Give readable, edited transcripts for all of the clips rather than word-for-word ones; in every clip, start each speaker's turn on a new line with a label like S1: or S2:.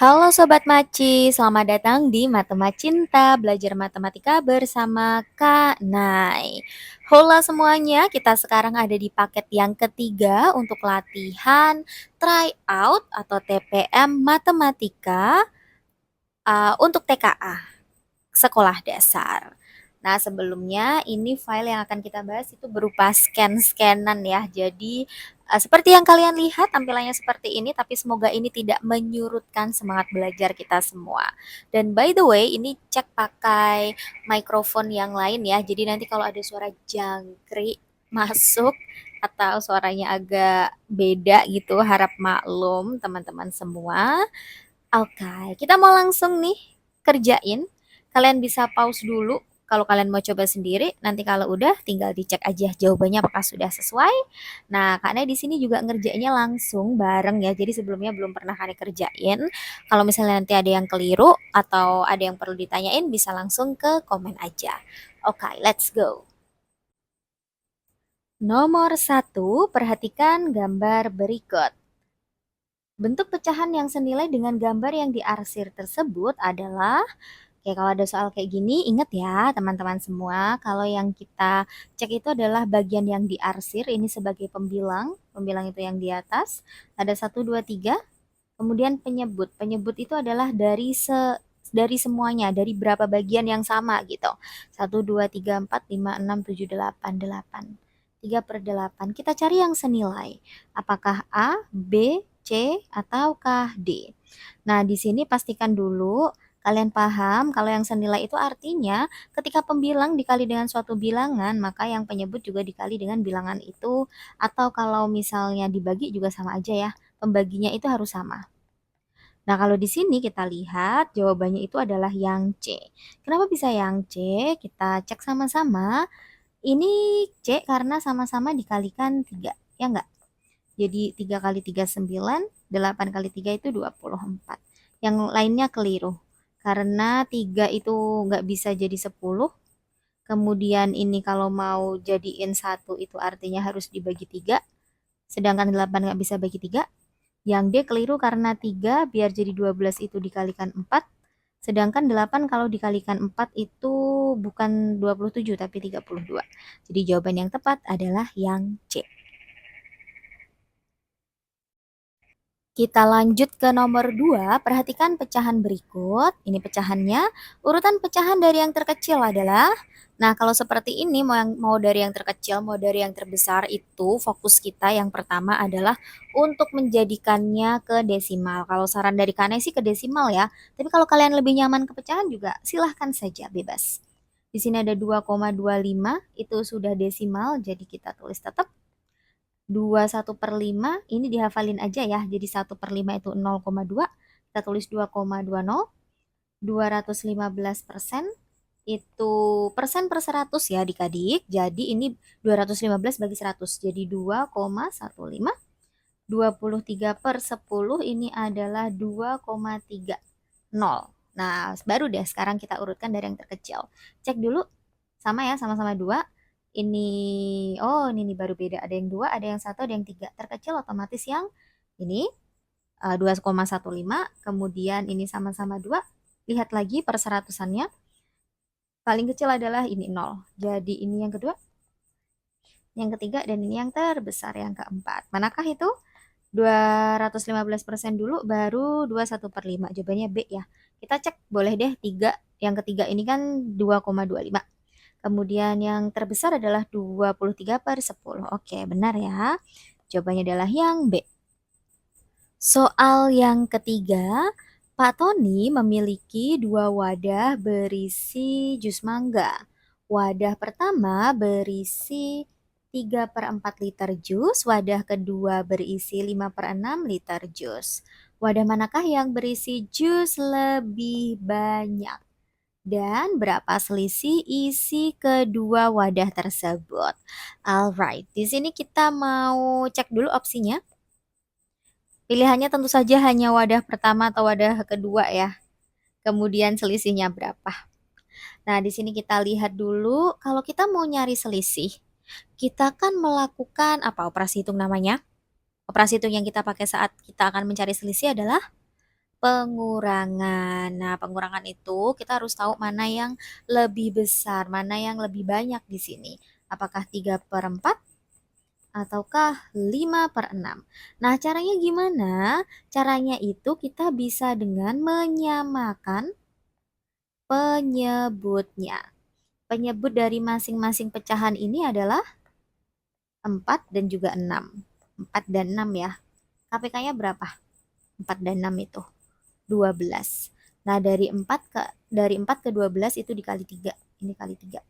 S1: Halo Sobat Maci, selamat datang di Matema Cinta, belajar matematika bersama Kak Nai. Hola semuanya, kita sekarang ada di paket yang ketiga untuk latihan tryout atau TPM Matematika untuk TKA, Sekolah Dasar. Nah, sebelumnya ini file yang akan kita bahas itu berupa scan-scanan ya. Jadi, seperti yang kalian lihat tampilannya seperti ini, tapi semoga ini tidak menyurutkan semangat belajar kita semua. Dan by the way, ini cek pakai mikrofon yang lain ya. Jadi nanti kalau ada suara jangkrik masuk atau suaranya agak beda gitu, harap maklum teman-teman semua. Oke, kita mau langsung nih kerjain. Kalian bisa pause dulu kalau kalian mau coba sendiri. Nanti kalau udah tinggal dicek aja jawabannya apakah sudah sesuai. Nah, karena di sini juga ngerjainnya langsung bareng ya. Jadi sebelumnya belum pernah kalian kerjain. Kalau misalnya nanti ada yang keliru atau ada yang perlu ditanyain bisa langsung ke komen aja. Oke, let's go. Nomor 1, perhatikan gambar berikut. Bentuk pecahan yang senilai dengan gambar yang diarsir tersebut adalah, oke, kalau ada soal kayak gini, ingat ya teman-teman semua, kalau yang kita cek itu adalah bagian yang diarsir, ini sebagai pembilang, pembilang itu yang di atas, ada 1, 2, 3, kemudian penyebut. Penyebut itu adalah dari semuanya, dari berapa bagian yang sama gitu. 1, 2, 3, 4, 5, 6, 7, 8, 3/8. Kita cari yang senilai. Apakah A, B, C, ataukah D? Nah, di sini pastikan dulu kalian paham kalau yang senilai itu artinya ketika pembilang dikali dengan suatu bilangan, maka yang penyebut juga dikali dengan bilangan itu. Atau kalau misalnya dibagi juga sama aja ya, pembaginya itu harus sama. Nah, kalau di sini kita lihat jawabannya itu adalah yang C. Kenapa bisa yang C? Kita cek sama-sama. Ini C karena sama-sama dikalikan 3, ya enggak? Jadi 3 kali 3 9, 8 kali 3 itu 24. Yang lainnya keliru. Karena 3 itu nggak bisa jadi 10. Kemudian ini kalau mau jadiin 1 itu artinya harus dibagi 3. Sedangkan 8 nggak bisa bagi 3. Yang D keliru karena 3 biar jadi 12 itu dikalikan 4. Sedangkan 8 kalau dikalikan 4 itu bukan 27 tapi 32. Jadi jawaban yang tepat adalah yang C. Kita lanjut ke nomor 2, perhatikan pecahan berikut. Ini pecahannya, urutan pecahan dari yang terkecil adalah, nah kalau seperti ini mau dari yang terkecil, mau dari yang terbesar itu fokus kita yang pertama adalah untuk menjadikannya ke desimal. Kalau saran dari Kane sih ke desimal ya, tapi kalau kalian lebih nyaman ke pecahan juga silahkan saja, bebas. Di sini ada 2,25, itu sudah desimal, jadi kita tulis tetap 21/5 ini dihafalin aja ya. Jadi 1/5 itu 0,2. Kita tulis 2,20. 215% itu persen per 100 ya adik-adik. Jadi ini 215 bagi 100. Jadi 2,15. 23/10 ini adalah 2,30. Nah, baru deh sekarang kita urutkan dari yang terkecil. Cek dulu, sama ya, sama-sama 2. Ini, oh ini baru beda. Ada yang 2, ada yang 1, ada yang 3. Terkecil otomatis yang ini 2,15. Kemudian ini sama-sama 2. Lihat lagi perseratusannya. Paling kecil adalah ini 0. Jadi ini yang kedua, yang ketiga, dan ini yang terbesar, yang keempat. Manakah itu? 215% dulu baru 21/5. Jawabannya B ya. Kita cek boleh deh 3. Yang ketiga ini kan 2,25. Kemudian yang terbesar adalah 23/10. Oke, benar ya. Jawabannya adalah yang B. Soal yang ketiga, Pak Tony memiliki 2 wadah berisi jus mangga. Wadah pertama berisi 3/4 liter jus, wadah kedua berisi 5/6 liter jus. Wadah manakah yang berisi jus lebih banyak? Dan berapa selisih isi kedua wadah tersebut? Alright, di sini kita mau cek dulu opsinya. Pilihannya tentu saja hanya wadah pertama atau wadah kedua ya. Kemudian selisihnya berapa? Nah, di sini kita lihat dulu, kalau kita mau nyari selisih, kita kan melakukan operasi hitung namanya. Operasi hitung yang kita pakai saat kita akan mencari selisih adalah pengurangan. Nah, pengurangan itu kita harus tahu mana yang lebih besar, mana yang lebih banyak di sini. Apakah 3/4 ataukah 5/6? Nah, caranya gimana? Caranya itu kita bisa dengan menyamakan penyebutnya. Penyebut dari masing-masing pecahan ini adalah 4 dan juga 6. 4 dan 6 ya. KPK-nya berapa? 4 dan 6 itu 12. Nah, dari 4 ke 12 itu dikali 3. Ini kali 3.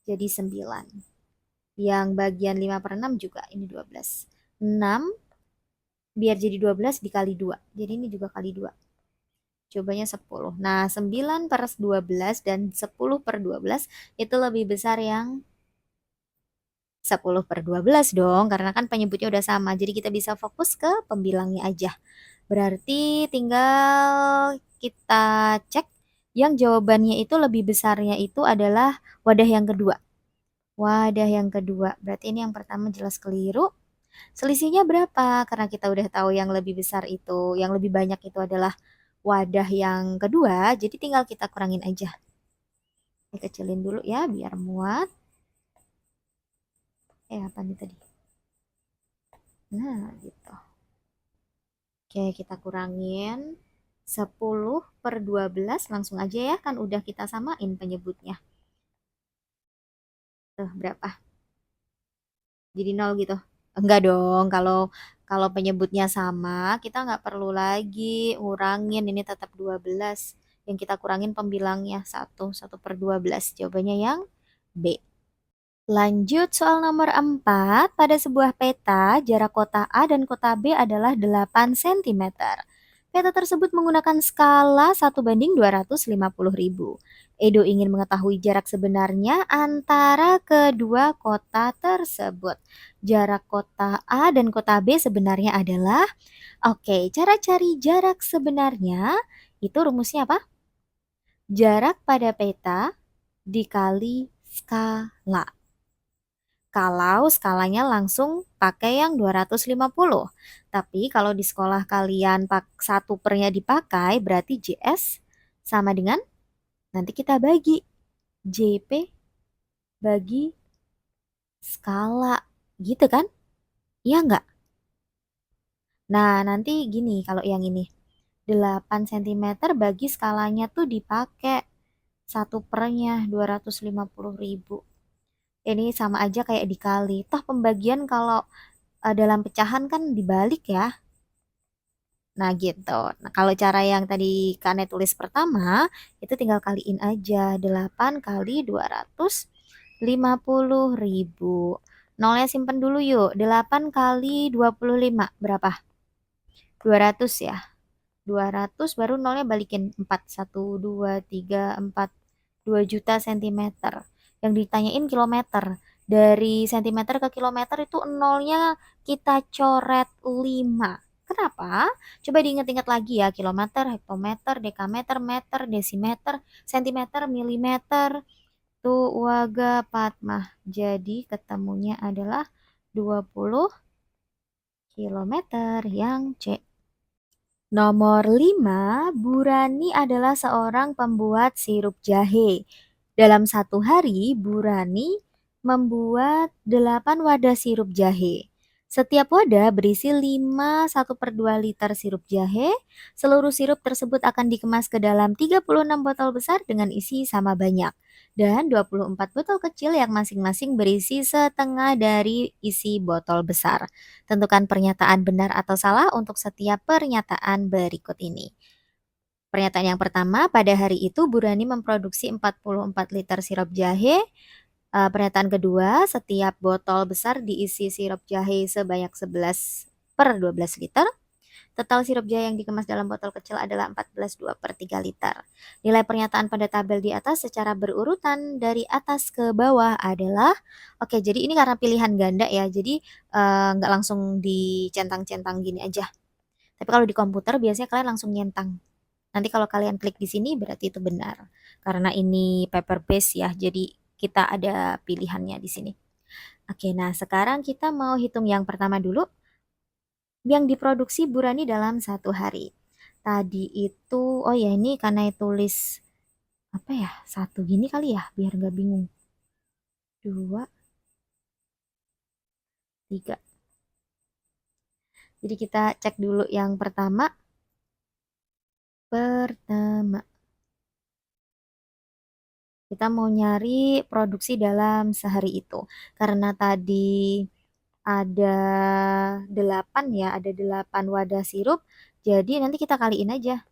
S1: Jadi 9. Yang bagian 5/6 juga ini 12. 6 biar jadi 12 dikali 2. Jadi ini juga kali 2. Cobanya 10. Nah, 9/12 dan 10/12 itu lebih besar yang 10/12 dong, karena kan penyebutnya udah sama. Jadi kita bisa fokus ke pembilangnya aja. Berarti tinggal kita cek yang jawabannya itu lebih besarnya itu adalah wadah yang kedua. Wadah yang kedua. Berarti ini yang pertama jelas keliru. Selisihnya berapa? Karena kita udah tahu yang lebih besar itu, yang lebih banyak itu adalah wadah yang kedua. Jadi tinggal kita kurangin aja. Kecilin dulu ya biar muat. Apa nih tadi? Nah, gitu. Oke, kita kurangin 10/12 langsung aja ya, kan udah kita samain penyebutnya. Tuh, berapa? Jadi 0 gitu. Enggak dong, kalau kalau penyebutnya sama, kita nggak perlu lagi ngurangin, ini tetap 12. Yang kita kurangin pembilangnya 1/12. Jawabannya yang B. Lanjut soal nomor 4. Pada sebuah peta, jarak kota A dan kota B adalah 8 cm. Peta tersebut menggunakan skala 1/250.000. Edo ingin mengetahui jarak sebenarnya antara kedua kota tersebut. Jarak kota A dan kota B sebenarnya adalah, oke, cara cari jarak sebenarnya itu rumusnya apa? Jarak pada peta dikali skala. Kalau skalanya langsung pakai yang 250. Tapi kalau di sekolah kalian 1/nya dipakai, berarti JS sama dengan, nanti kita bagi JP bagi skala. Gitu kan? Iya nggak? Nah, nanti gini kalau yang ini. 8 cm bagi skalanya tuh dipakai 1/nya 250.000. Ini sama aja kayak dikali. Toh pembagian kalau dalam pecahan kan dibalik ya. Nah gitu. Nah kalau cara yang tadi Kane tulis pertama, itu tinggal kaliin aja. 8 kali 250.000. Nolnya simpen dulu yuk. 8 kali 25. Berapa? 200 ya. 200 baru nolnya balikin 4. 1, 2, 3, 4. 2 juta sentimeter. Yang ditanyain kilometer. Dari sentimeter ke kilometer itu nolnya kita coret 5. Kenapa? Coba diingat-ingat lagi ya. Kilometer, hektometer, dekameter, meter, desimeter, sentimeter, milimeter. Tuh waga patmah. Jadi ketemunya adalah 20 kilometer yang C. Nomor 5, Burani adalah seorang pembuat sirup jahe. Dalam satu hari, Burani membuat 8 wadah sirup jahe. Setiap wadah berisi 5 1/2 liter sirup jahe. Seluruh sirup tersebut akan dikemas ke dalam 36 botol besar dengan isi sama banyak. Dan 24 botol kecil yang masing-masing berisi setengah dari isi botol besar. Tentukan pernyataan benar atau salah untuk setiap pernyataan berikut ini. Pernyataan yang pertama, pada hari itu Burani memproduksi 44 liter sirup jahe. Pernyataan kedua, setiap botol besar diisi sirup jahe sebanyak 11/12 liter. Total sirup jahe yang dikemas dalam botol kecil adalah 14/2/3 liter. Nilai pernyataan pada tabel di atas secara berurutan dari atas ke bawah adalah, oke, jadi ini karena pilihan ganda ya, jadi nggak langsung dicentang-centang gini aja. Tapi kalau di komputer biasanya kalian langsung nyentang. Nanti kalau kalian klik di sini berarti itu benar. Karena ini paper base ya, jadi kita ada pilihannya di sini. Oke, nah sekarang kita mau hitung yang pertama dulu, yang diproduksi Burani dalam satu hari. Tadi itu, oh ya ini karena tulis apa ya, satu gini kali ya, biar nggak bingung. 2, 3. Jadi kita cek dulu yang pertama. Pertama, kita mau nyari produksi dalam sehari itu. Karena tadi ada 8 ya, ada 8 wadah sirup. Jadi nanti kita kaliin aja.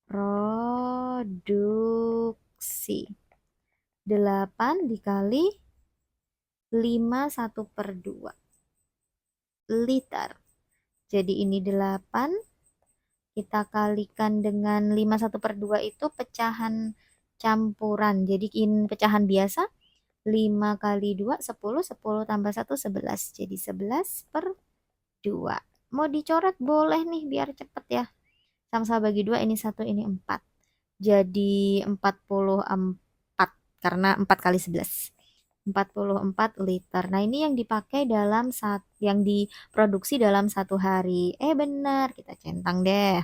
S1: Produksi 8 dikali 5 1/2 liter. Jadi ini 8, kita kalikan dengan 5 1/2 itu pecahan campuran. Jadi ini pecahan biasa. 5 kali 2 10, 10 tambah 1 11. Jadi 11/2. Mau dicoret boleh nih biar cepet ya. Sama-sama bagi 2, ini 1, ini 4. Jadi 44 karena 4 kali 11. 44 liter. Nah, ini yang dipakai yang diproduksi dalam 1 hari. Benar, kita centang deh.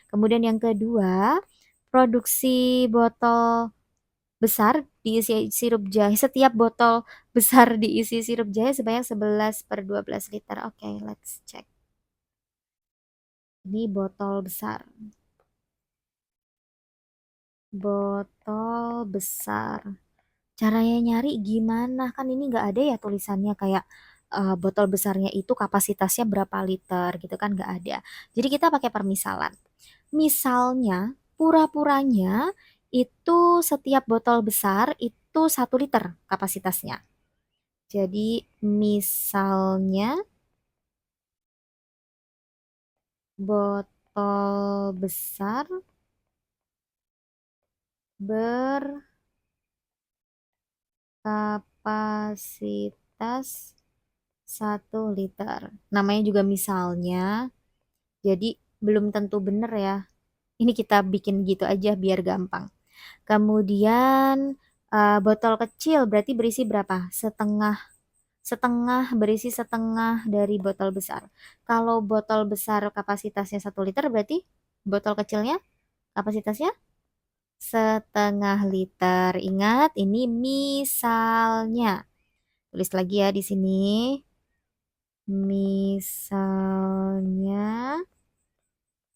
S1: Kemudian yang kedua, produksi botol besar diisi sirup jahe. Setiap botol besar diisi sirup jahe sebanyak 11/12 liter. Oke, let's check. Ini botol besar. Botol besar. Caranya nyari gimana? Kan ini nggak ada ya tulisannya kayak botol besarnya itu kapasitasnya berapa liter gitu kan nggak ada. Jadi kita pakai permisalan. Misalnya, pura-puranya itu setiap botol besar itu 1 liter kapasitasnya. Jadi misalnya botol besar berkapasitas 1 liter. Namanya juga misalnya, jadi belum tentu benar ya. Ini kita bikin gitu aja biar gampang. Kemudian botol kecil berarti berisi berapa? Setengah. Setengah berisi setengah dari botol besar. Kalau botol besar kapasitasnya 1 liter berarti botol kecilnya kapasitasnya setengah liter. Ingat, ini misalnya. Tulis lagi ya di sini. Misalnya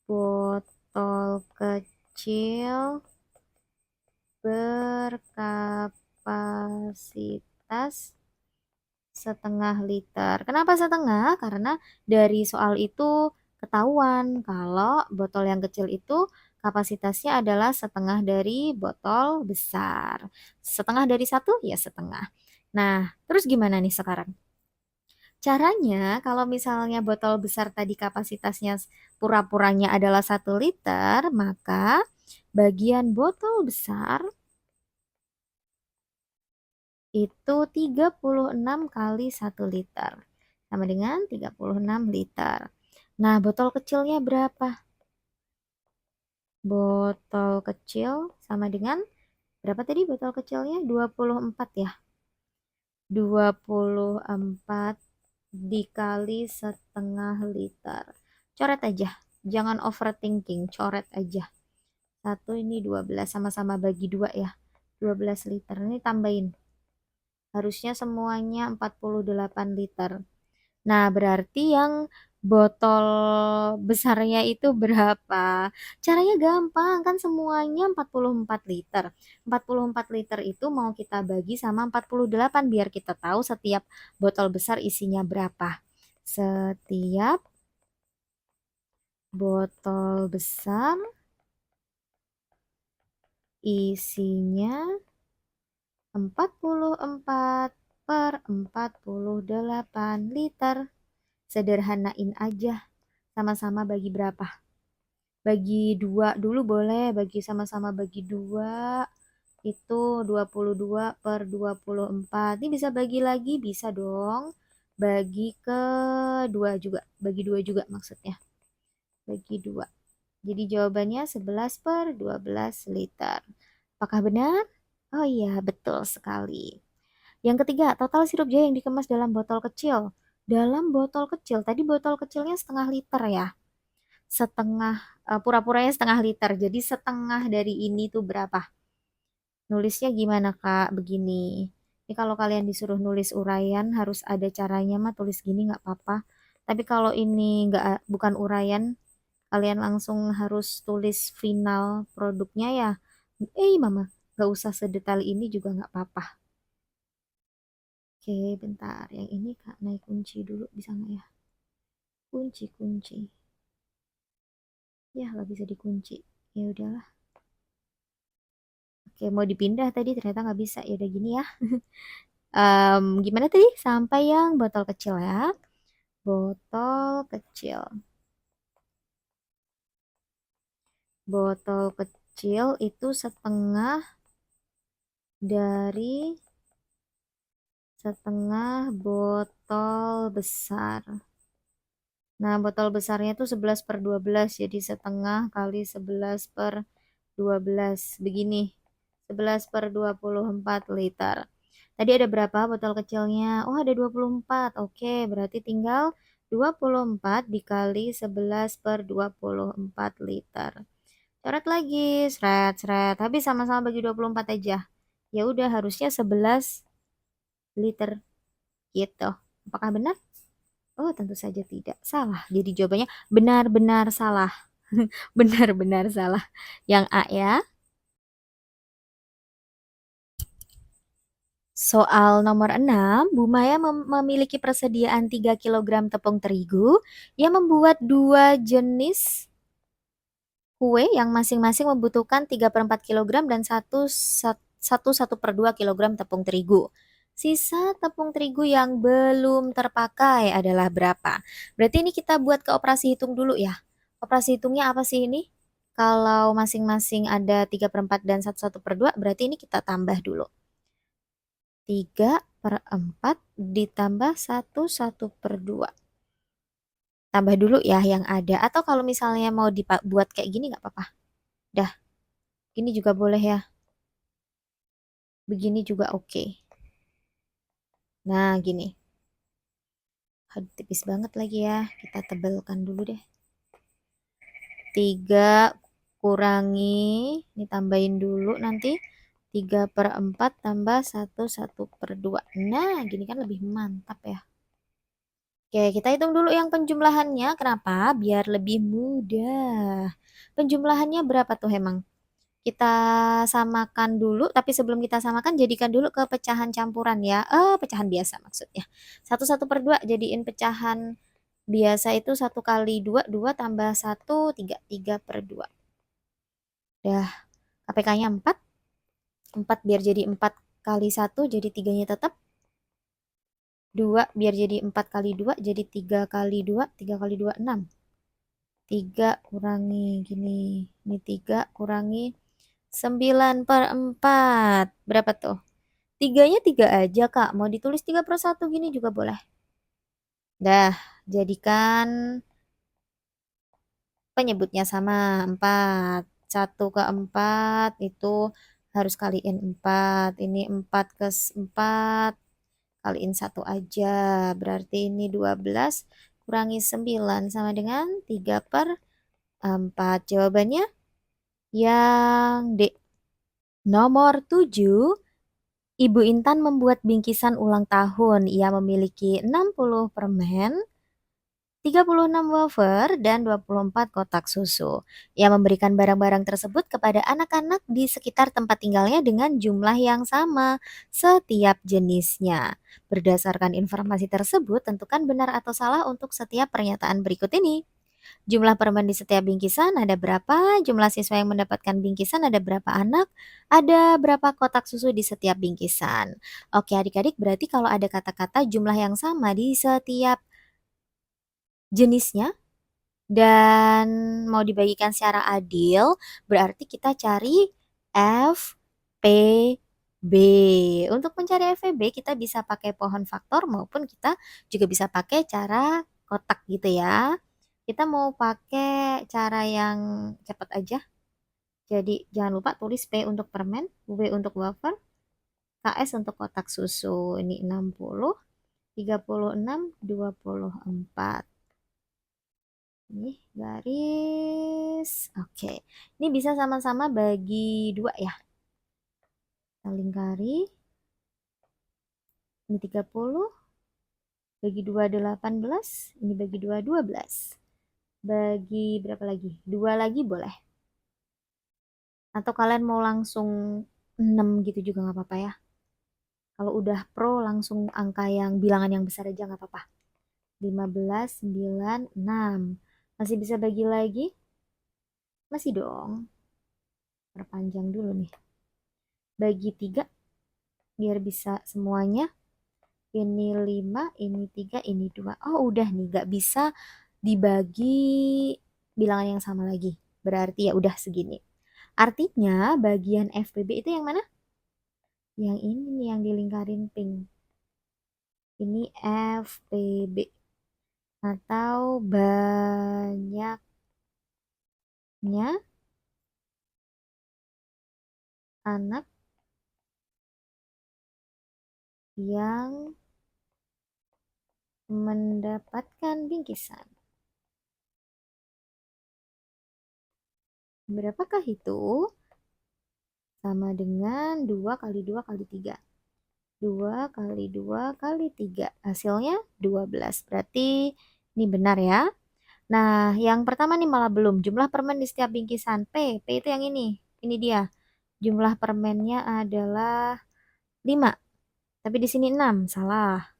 S1: botol kecil berkapasitas setengah liter. Kenapa setengah? Karena dari soal itu ketahuan kalau botol yang kecil itu kapasitasnya adalah setengah dari botol besar. Setengah dari satu ya setengah. Nah, terus gimana nih sekarang? Caranya, kalau misalnya botol besar tadi kapasitasnya pura-puranya adalah 1 liter, maka bagian botol besar itu 36 kali 1 liter. Sama dengan 36 liter. Nah, botol kecilnya berapa? Botol kecil sama dengan berapa tadi botol kecilnya? 24 ya. 24 dikali setengah liter. Coret aja. Jangan overthinking, coret aja. 1 ini 12, sama-sama bagi 2 ya. 12 liter. Ini tambahin. Harusnya semuanya 48 liter. Nah, berarti yang botol besarnya itu berapa? Caranya gampang, kan semuanya 44 liter. 44 liter itu mau kita bagi sama 48 biar kita tahu setiap botol besar isinya berapa. Setiap botol besar isinya 44/48 liter. Sederhanain aja. Sama-sama bagi berapa? Bagi 2 dulu boleh. Bagi sama-sama bagi 2. Itu 22/24. Ini bisa bagi lagi? Bisa dong. Bagi ke 2 juga. Bagi 2 juga maksudnya. Bagi 2. Jadi jawabannya 11/12 liter. Apakah benar? Oh iya, betul sekali. Yang ketiga, total sirup jahe yang dikemas dalam botol kecil. Dalam botol kecil, tadi botol kecilnya setengah liter ya. setengah, pura-puranya setengah liter. Jadi setengah dari ini tuh berapa? Nulisnya gimana Kak? Begini. Ini kalau kalian disuruh nulis uraian harus ada caranya mah tulis gini nggak apa-apa. Tapi kalau ini nggak bukan uraian, kalian langsung harus tulis final produknya ya. Mama, nggak usah sedetail ini juga nggak apa-apa. Oke, bentar. Yang ini Kak naik kunci dulu bisa nggak ya? Kunci. Ya, nggak bisa dikunci. Ya udahlah. Oke, mau dipindah tadi ternyata nggak bisa. Ya udah gini ya. Gimana tadi? Sampai yang botol kecil ya. Botol kecil. Botol kecil itu setengah botol besar. Nah, botol besarnya itu 11/12, jadi setengah kali 11/12. Begini, 11/24 liter. Tadi ada berapa botol kecilnya? Oh, ada 24. Oke, berarti tinggal 24 dikali 11/24 liter. Coret lagi, seret. Habis sama-sama bagi 24 aja. Ya udah, harusnya 11 liter gitu. Apakah benar? Oh, tentu saja tidak. Salah. Jadi jawabannya benar-benar salah. Benar-benar salah. Yang A ya. Soal nomor 6, Bu Maya memiliki persediaan 3 kilogram tepung terigu yang membuat dua jenis kue yang masing-masing membutuhkan 3/4 kilogram dan 1/2 kilogram tepung terigu. Sisa tepung terigu yang belum terpakai adalah berapa? Berarti ini kita buat ke operasi hitung dulu ya. Operasi hitungnya apa sih ini? Kalau masing-masing ada 3/4 dan 1/2, berarti ini kita tambah dulu. 3/4 ditambah 1/2. Tambah dulu ya yang ada. Atau kalau misalnya mau dibuat kayak gini nggak apa-apa. Dah, gini juga boleh ya. Begini juga oke. Nah, gini. Aduh, tipis banget lagi ya. Kita tebalkan dulu deh. 3 kurangi, ini tambahin dulu nanti. 3/4 tambah 1/2. Nah, gini kan lebih mantap ya. Oke, kita hitung dulu yang penjumlahannya. Kenapa? Biar lebih mudah. Penjumlahannya berapa tuh emang? Kita samakan dulu, tapi sebelum kita samakan jadikan dulu ke pecahan campuran ya. Pecahan biasa maksudnya. 1/2 jadiin pecahan biasa itu 1 kali 2, 2 tambah 1, 3, 3/2. Dah, KPK-nya 4. 4 biar jadi 4 kali 1 jadi 3-nya tetap. 2 biar jadi 4 kali 2 jadi 3 kali 2, 3 kali 2, 6. 3 kurangi gini. Ini 3 kurangi 9/4. Berapa tuh? 3-nya 3 aja, Kak. Mau ditulis 3/1 gini juga boleh. Dah, jadikan penyebutnya sama 4. 1/4 itu harus kaliin 4. Ini 4 ke 4 kaliin 1 aja. Berarti ini 12 kurangi 9 sama dengan 3/4. Jawabannya yang D. Nomor 7, Ibu Intan membuat bingkisan ulang tahun. Ia memiliki 60 permen, 36 wafer, dan 24 kotak susu. Ia memberikan barang-barang tersebut kepada anak-anak di sekitar tempat tinggalnya dengan jumlah yang sama setiap jenisnya. Berdasarkan informasi tersebut, tentukan benar atau salah untuk setiap pernyataan berikut ini. Jumlah permen di setiap bingkisan ada berapa? Jumlah siswa yang mendapatkan bingkisan ada berapa anak? Ada berapa kotak susu di setiap bingkisan? Oke, adik-adik, berarti kalau ada kata-kata jumlah yang sama di setiap jenisnya dan mau dibagikan secara adil, berarti kita cari F, P, B. Untuk mencari F, P, B kita bisa pakai pohon faktor maupun kita juga bisa pakai cara kotak gitu ya. Kita mau pakai cara yang cepat aja. Jadi jangan lupa tulis P untuk permen, W untuk wafer, KS untuk kotak susu. Ini 60, 36, 24. Ini garis. Oke. Ini bisa sama-sama bagi 2 ya. Kita lingkari. Ini 30. Bagi 2 18. Ini bagi 2 12. Bagi berapa lagi? 2 lagi boleh. Atau kalian mau langsung 6 gitu juga nggak apa-apa ya. Kalau udah pro langsung angka yang bilangan yang besar aja nggak apa-apa. 15, 9, 6. Masih bisa bagi lagi? Masih dong. Perpanjang dulu nih. Bagi 3 biar bisa semuanya. Ini 5, ini 3, ini 2. Oh udah nih, gak bisa dibagi bilangan yang sama lagi. Berarti ya udah segini. Artinya bagian FPB itu yang mana? Yang ini nih yang dilingkarin pink. Ini FPB. Atau banyaknya anak yang mendapatkan bingkisan. Berapakah itu? Sama dengan 2 kali 2 kali 3. 2 kali 2 kali 3. Hasilnya 12. Berarti ini benar ya. Nah, yang pertama nih malah belum. Jumlah permen di setiap bingkisan. P itu yang ini. Ini dia. Jumlah permennya adalah 5. Tapi di sini 6. Salah.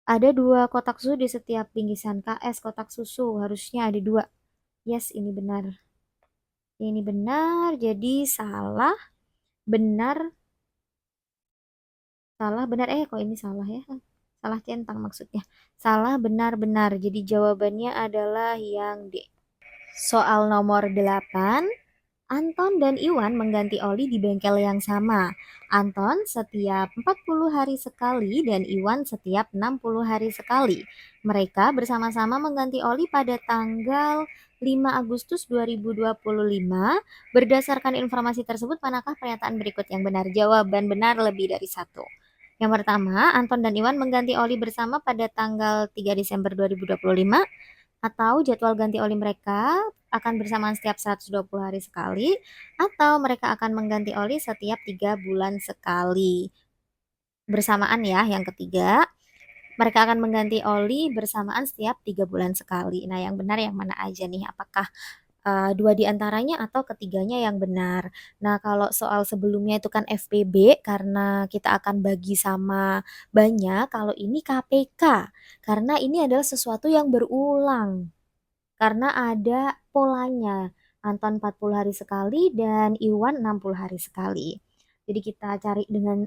S1: Ada 2 kotak susu di setiap bingkisan. KS kotak susu. Harusnya ada 2. Yes, ini benar. Ini benar. Jadi salah. Benar. Salah, benar. Kok ini salah ya? Salah centang maksudnya. Salah, benar, benar. Jadi jawabannya adalah yang D. Soal nomor 8. Anton dan Iwan mengganti oli di bengkel yang sama. Anton setiap 40 hari sekali dan Iwan setiap 60 hari sekali. Mereka bersama-sama mengganti oli pada tanggal 5 Agustus 2025. Berdasarkan informasi tersebut, manakah pernyataan berikut yang benar? Jawaban benar lebih dari 1. Yang pertama, Anton dan Iwan mengganti oli bersama pada tanggal 3 Desember 2025. Atau jadwal ganti oli mereka akan bersamaan setiap 120 hari sekali, atau mereka akan mengganti oli setiap 3 bulan sekali. Bersamaan ya, yang ketiga. Mereka akan mengganti oli bersamaan setiap 3 bulan sekali. Nah, yang benar yang mana aja nih? Apakah 2 di antaranya atau ketiganya yang benar? Nah, kalau soal sebelumnya itu kan FPB karena kita akan bagi sama banyak, kalau ini KPK karena ini adalah sesuatu yang berulang. Karena ada polanya. Anton 40 hari sekali dan Iwan 60 hari sekali. Jadi kita cari dengan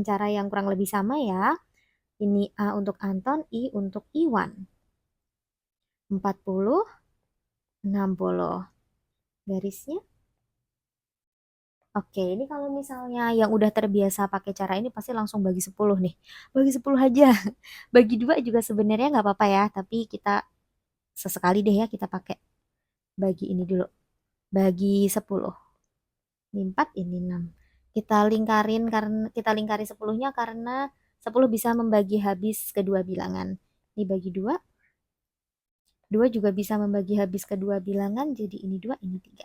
S1: cara yang kurang lebih sama ya. Ini A untuk Anton, I untuk Iwan. 40, 60. Garisnya. Oke, ini kalau misalnya yang udah terbiasa pakai cara ini pasti langsung bagi 10 nih. Bagi 10 aja. Bagi 2 juga sebenarnya nggak apa-apa ya, tapi kita sesekali deh ya kita pakai bagi ini dulu. Bagi 10. Ini 4, ini 6. Kita lingkari 10-nya karena 10 bisa membagi habis kedua bilangan. Ini bagi 2. 2 juga bisa membagi habis kedua bilangan, jadi ini 2, ini 3.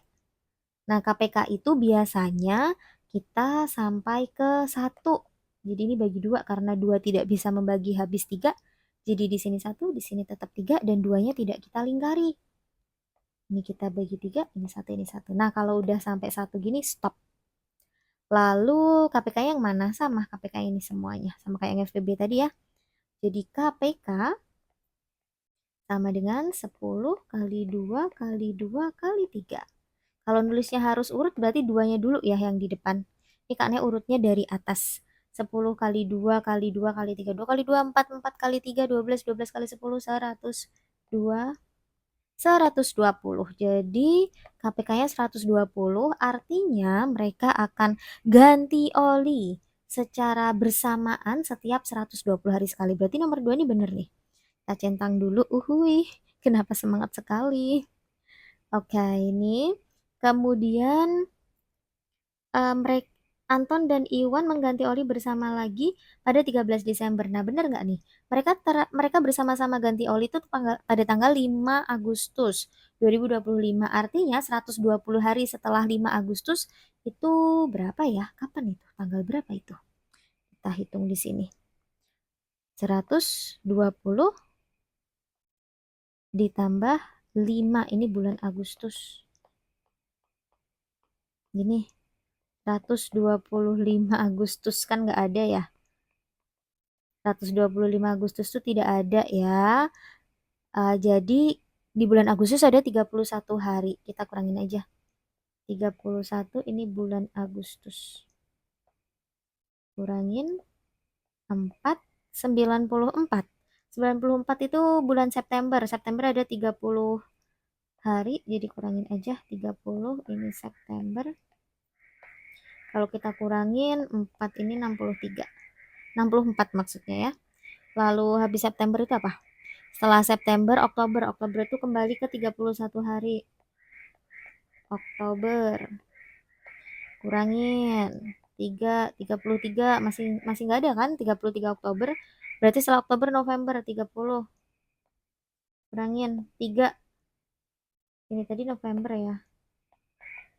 S1: Nah, KPK itu biasanya kita sampai ke 1. Jadi ini bagi 2 karena 2 tidak bisa membagi habis 3. Jadi di sini 1, di sini tetap 3 dan 2-nya tidak kita lingkari. Ini kita bagi 3, ini 1, ini 1. Nah, kalau udah sampai 1 gini stop. Lalu KPK yang mana? Sama KPK ini semuanya. Sama kayak yang FPB tadi ya. Jadi KPK sama dengan 10 kali 2 kali 2 kali 3. Kalau nulisnya harus urut berarti 2-nya dulu ya yang di depan. Ini kaknya urutnya dari atas. 10 kali 2 kali 2 kali 3. 2 kali 2, 4. 4 kali 3, 12. 12 kali 10, 100. 2, 120. Jadi KPK-nya 120 artinya mereka akan ganti oli secara bersamaan setiap 120 hari sekali. Berarti nomor 2 ini bener nih. Kita centang dulu. Uhui, kenapa semangat sekali. Oke, ini. Kemudian mereka Anton dan Iwan mengganti Oli bersama lagi pada 13 Desember. Nah, benar nggak nih? Mereka bersama-sama ganti Oli itu pada tanggal 5 Agustus 2025. Artinya 120 hari setelah 5 Agustus itu berapa ya? Kapan itu? Tanggal berapa itu? Kita hitung di sini. 120 ditambah 5, ini bulan Agustus. Gini, 125 Agustus kan nggak ada ya. 125 Agustus itu tidak ada ya. Jadi di bulan Agustus ada 31 hari. Kita kurangin aja. 31 ini bulan Agustus. Kurangin 4, 94. 94 itu bulan September. September ada 30 hari. Jadi kurangin aja 30, ini September. Kalau kita kurangin 4 ini 63. 64 maksudnya ya. Lalu habis September itu apa? Setelah September, Oktober. Oktober itu kembali ke 31 hari. Oktober. Kurangin 33, masih masih nggak ada kan? 33 Oktober. Berarti setelah Oktober, November 30. Kurangin 3. Ini tadi November ya.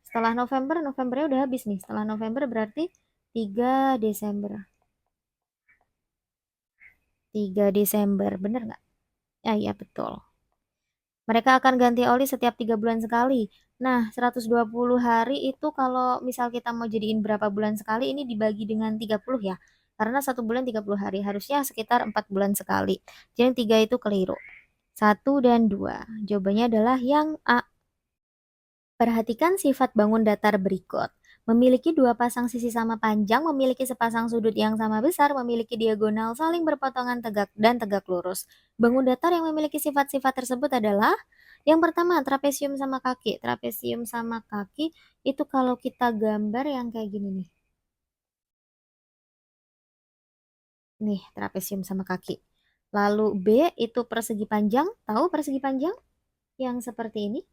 S1: Setelah November, Novembernya udah habis nih. Setelah November berarti 3 Desember. 3 Desember, bener nggak? Ya, iya betul. Mereka akan ganti oli setiap 3 bulan sekali. Nah, 120 hari itu kalau misal kita mau jadiin berapa bulan sekali, ini dibagi dengan 30 ya. Karena 1 bulan 30 hari, harusnya sekitar 4 bulan sekali. Jadi 3 itu keliru. 1 dan 2. Jawabannya adalah yang A. Perhatikan sifat bangun datar berikut. Memiliki dua pasang sisi sama panjang, memiliki sepasang sudut yang sama besar, memiliki diagonal saling berpotongan tegak dan tegak lurus. Bangun datar yang memiliki sifat-sifat tersebut adalah yang pertama, trapesium sama kaki. Trapesium sama kaki itu kalau kita gambar yang kayak gini nih. Nih, trapesium sama kaki. Lalu B itu persegi panjang. Tahu persegi panjang? Yang seperti ini.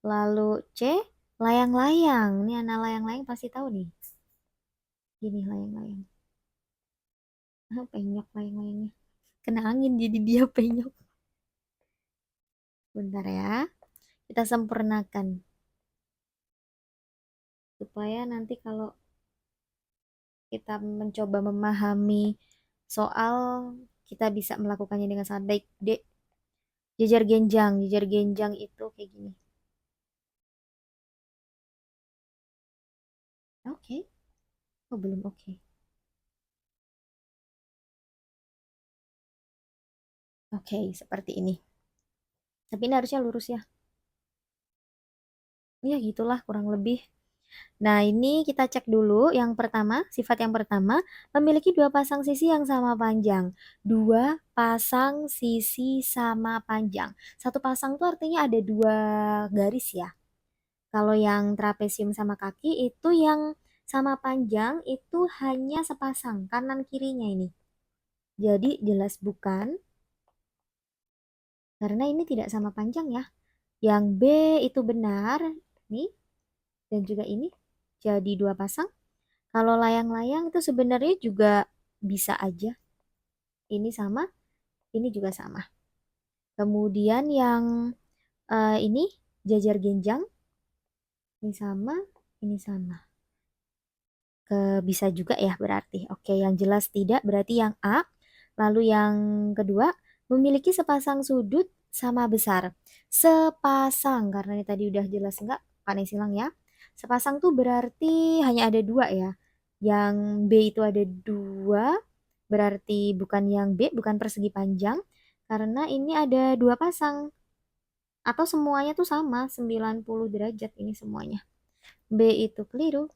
S1: Lalu C, layang-layang. Ini anak layang-layang pasti tahu nih. Gini layang-layang. Penyok layang-layangnya. Kena angin jadi dia penyok. Bentar ya. Kita sempurnakan. Supaya nanti kalau kita mencoba memahami soal, kita bisa melakukannya dengan sangat baik. D. Jejar genjang. Jejar genjang itu kayak gini. Oke. Oh, belum oke. Oke, seperti ini. Tapi ini harusnya lurus ya. Ya, gitulah kurang lebih. Nah, ini kita cek dulu. Yang pertama, sifat yang pertama, memiliki dua pasang sisi yang sama panjang. Dua pasang sisi sama panjang. Satu pasang itu artinya ada dua garis ya. Kalau yang trapesium sama kaki itu yang sama panjang itu hanya sepasang kanan kirinya ini. Jadi jelas bukan, karena ini tidak sama panjang ya. Yang B itu benar, nih, dan juga ini jadi dua pasang. Kalau layang-layang itu sebenarnya juga bisa aja. Ini sama, ini juga sama. Kemudian yang ini jajar genjang, ini sama, ini sama. Bisa juga ya berarti. Oke, yang jelas tidak berarti yang A. Lalu yang kedua, memiliki sepasang sudut sama besar. Sepasang, karena ini tadi udah jelas enggak, pakai silang ya. Sepasang tuh berarti hanya ada dua ya. Yang B itu ada dua, berarti bukan yang B, bukan persegi panjang. Karena ini ada dua pasang. Atau semuanya tuh sama, 90 derajat ini semuanya. B itu keliru.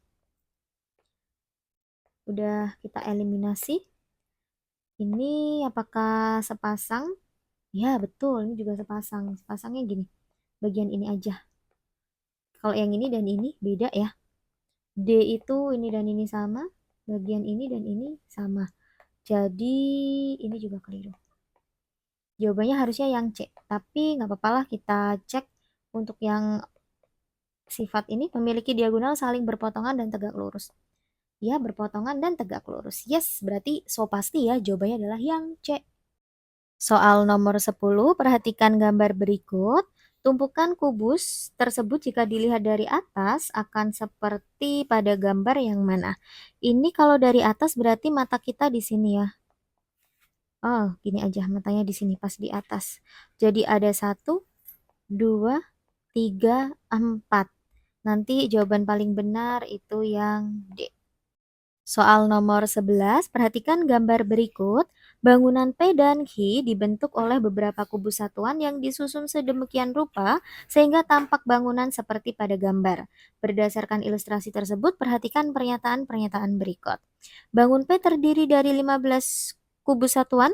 S1: Udah kita eliminasi. Ini apakah sepasang? Ya, betul. Ini juga sepasang. Sepasangnya gini. Bagian ini aja. Kalau yang ini dan ini beda ya. D itu ini dan ini sama. Bagian ini dan ini sama. Jadi ini juga keliru. Jawabannya harusnya yang C. Tapi nggak apa-apa lah kita cek untuk yang Sifat ini memiliki diagonal saling berpotongan dan tegak lurus. Ya, berpotongan dan tegak lurus. Yes, berarti so pasti ya jawabannya adalah yang C. Soal nomor 10, perhatikan gambar berikut. Tumpukan kubus tersebut jika dilihat dari atas akan seperti pada gambar yang mana? Ini kalau dari atas berarti mata kita di sini ya. Oh, gini aja matanya di sini pas di atas. Jadi ada 1, 2, 3, 4. Nanti jawaban paling benar itu yang D. Soal nomor 11, perhatikan gambar berikut. Bangunan P dan Q dibentuk oleh beberapa kubus satuan yang disusun sedemikian rupa sehingga tampak bangunan seperti pada gambar. Berdasarkan ilustrasi tersebut, perhatikan pernyataan-pernyataan berikut. Bangun P terdiri dari 15 kubus satuan.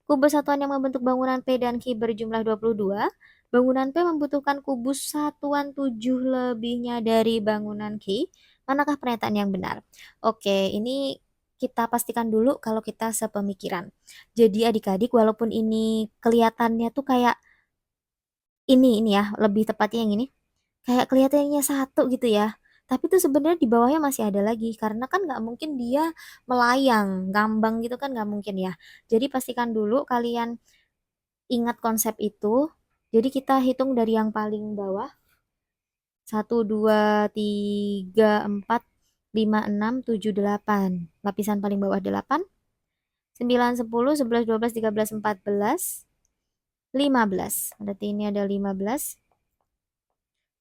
S1: Kubus satuan yang membentuk bangunan P dan Q berjumlah 22. Bangunan P membutuhkan kubus satuan 7 lebihnya dari bangunan Q. Manakah pernyataan yang benar? Oke, ini kita pastikan dulu kalau kita sepemikiran. Jadi adik-adik walaupun ini kelihatannya tuh kayak ini ya, lebih tepatnya yang ini. Kayak kelihatannya satu gitu ya. Tapi tuh sebenarnya di bawahnya masih ada lagi karena kan nggak mungkin dia melayang, ngambang gitu kan nggak mungkin ya. Jadi pastikan dulu kalian ingat konsep itu. Jadi kita hitung dari yang paling bawah. 1, 2, 3, 4, 5, 6, 7, 8. Lapisan paling bawah 8. 9, 10, 11, 12, 13, 14, 15. Berarti ini ada 15.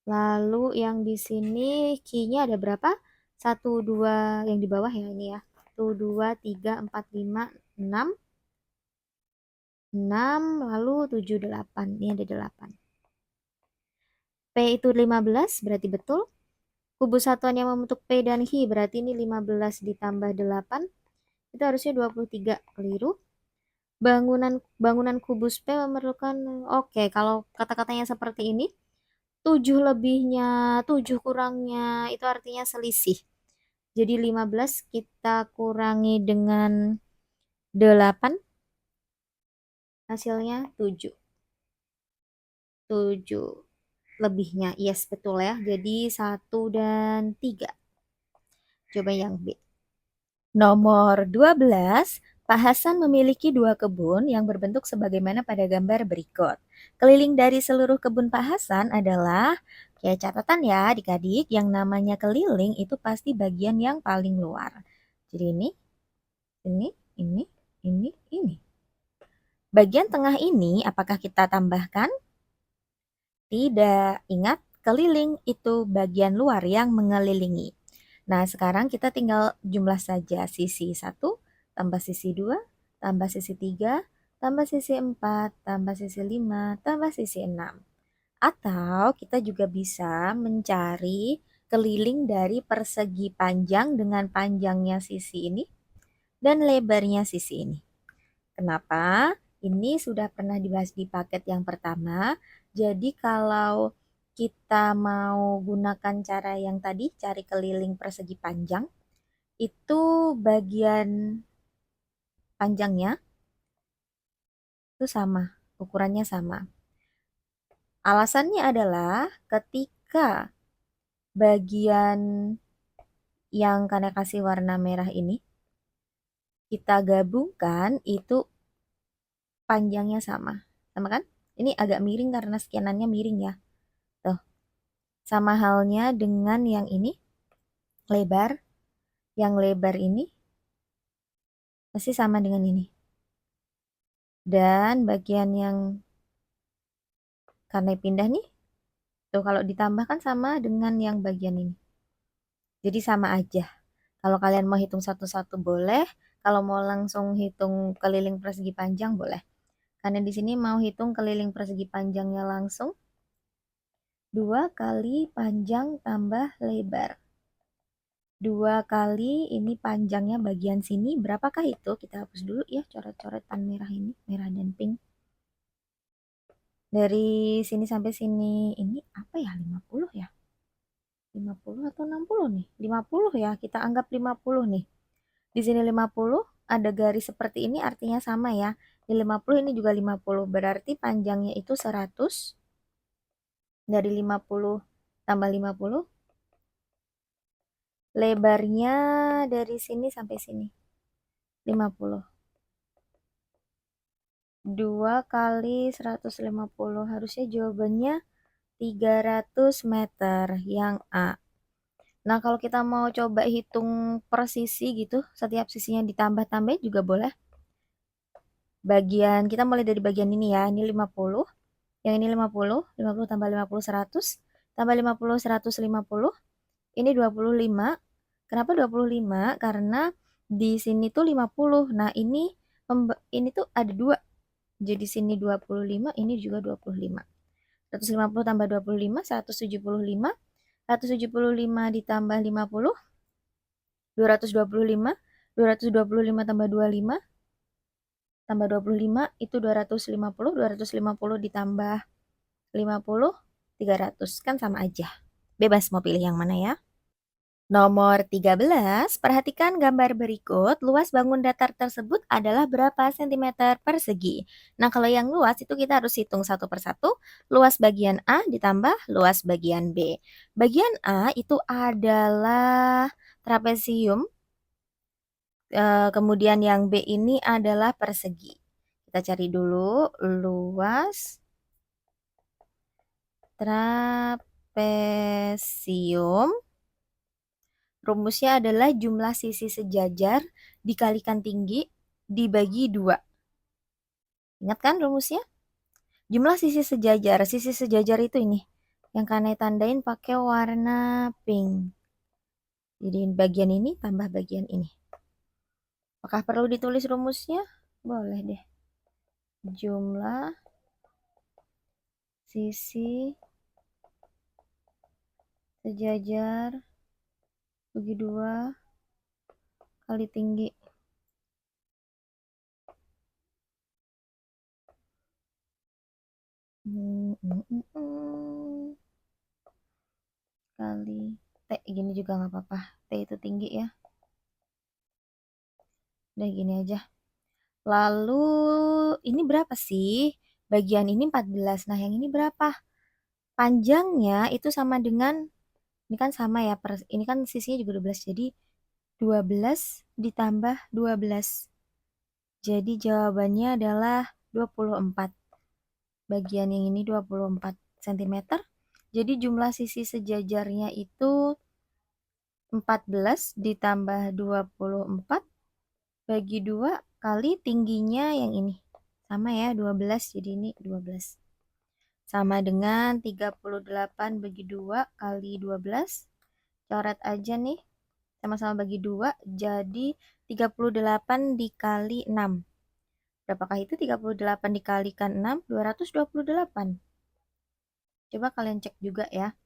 S1: Lalu yang di sini key-nya ada berapa? 1, 2, yang di bawah ya ini ya. 1, 2, 3, 4, 5, 6. 6, lalu 7, 8. Ini ada 8. P itu 15, berarti betul. Kubus satuan yang membentuk P dan Q, berarti ini 15 ditambah 8. Itu harusnya 23, keliru. Bangunan kubus P memerlukan, oke, kalau kata-katanya seperti ini, 7 lebihnya, 7 kurangnya, itu artinya selisih. Jadi 15 kita kurangi dengan 8, hasilnya 7. 7 lebihnya, yes betul ya. Jadi 1 dan 3. Coba yang B. Nomor 12, Pak Hasan memiliki 2 kebun yang berbentuk sebagaimana pada gambar berikut. Keliling dari seluruh kebun Pak Hasan adalah, ya catatan ya adik-adik, yang namanya keliling itu pasti bagian yang paling luar. Jadi ini, ini. Bagian tengah ini apakah kita tambahkan? Tidak. Ingat, keliling itu bagian luar yang mengelilingi. Nah, sekarang kita tinggal jumlah saja sisi 1, tambah sisi 2, tambah sisi 3, tambah sisi 4, tambah sisi 5, tambah sisi 6. Atau kita juga bisa mencari keliling dari persegi panjang dengan panjangnya sisi ini dan lebarnya sisi ini. Kenapa? Ini sudah pernah dibahas di paket yang pertama. Jadi kalau kita mau gunakan cara yang tadi, cari keliling persegi panjang, itu bagian panjangnya itu sama, ukurannya sama. Alasannya adalah ketika bagian yang Kanda kasih warna merah ini kita gabungkan itu panjangnya sama. Sama kan? Ini agak miring karena scanannya miring ya. Tuh. Sama halnya dengan yang ini, lebar. Yang lebar ini pasti sama dengan ini. Dan bagian yang karena pindah nih, tuh kalau ditambahkan sama dengan yang bagian ini. Jadi sama aja. Kalau kalian mau hitung satu-satu boleh, kalau mau langsung hitung keliling persegi panjang boleh. Karena di sini mau hitung keliling persegi panjangnya langsung, 2 kali panjang tambah lebar. 2 kali ini panjangnya bagian sini, berapakah itu? Kita hapus dulu ya coret-coretan merah ini, merah dan pink. Dari sini sampai sini, ini apa ya, 50 ya? 50 atau 60 nih? 50 ya, kita anggap 50 nih. Di sini 50, ada garis seperti ini artinya sama ya. Di 50 ini juga 50, berarti panjangnya itu 100. Dari 50 tambah 50. Lebarnya dari sini sampai sini 50. 2 kali 150. Harusnya jawabannya 300 meter yang A. Nah, kalau kita mau coba hitung per sisi gitu, setiap sisinya ditambah-tambah juga boleh. Kita mulai dari bagian ini ya. Ini 50, yang ini 50, 50 tambah 50 100, tambah 50 150. Ini 25. Kenapa 25? Karena di sini tuh 50. Nah, ini tuh ada dua. Jadi sini 25, ini juga 25. 150 tambah 25, 175. 175 ditambah 50, 225. 225 tambah 25, tambah 25, itu 250. 250 ditambah 50, 300. Kan sama aja. Bebas mau pilih yang mana ya. Nomor 13, perhatikan gambar berikut. Luas bangun datar tersebut adalah berapa sentimeter persegi? Nah, kalau yang luas itu kita harus hitung satu persatu. Luas bagian A ditambah luas bagian B. Bagian A itu adalah trapesium. Kemudian yang B ini adalah persegi. Kita cari dulu luas trapesium. Rumusnya adalah jumlah sisi sejajar dikalikan tinggi dibagi 2. Ingat kan rumusnya? Jumlah sisi sejajar. Sisi sejajar itu ini. Yang Kanai tandain pakai warna pink. Jadi bagian ini tambah bagian ini. Apakah perlu ditulis rumusnya? Boleh deh. Jumlah sisi sejajar bagi 2 kali tinggi. Kali T, gini juga nggak apa-apa. T itu tinggi ya. Udah gini aja. Lalu ini berapa sih? Bagian ini 14. Nah, yang ini berapa? Panjangnya itu sama dengan, ini kan sama ya, ini kan sisinya juga 12. Jadi 12 ditambah 12. Jadi jawabannya adalah 24. Bagian yang ini 24 cm. Jadi jumlah sisi sejajarnya itu 14 ditambah 24 bagi 2 kali tingginya yang ini. Sama ya, 12. Jadi ini 12. Sama dengan 38 bagi 2 kali 12. Coret aja nih. Sama-sama bagi 2. Jadi 38 dikali 6. Berapakah itu 38 dikalikan 6? 228. Coba kalian cek juga ya.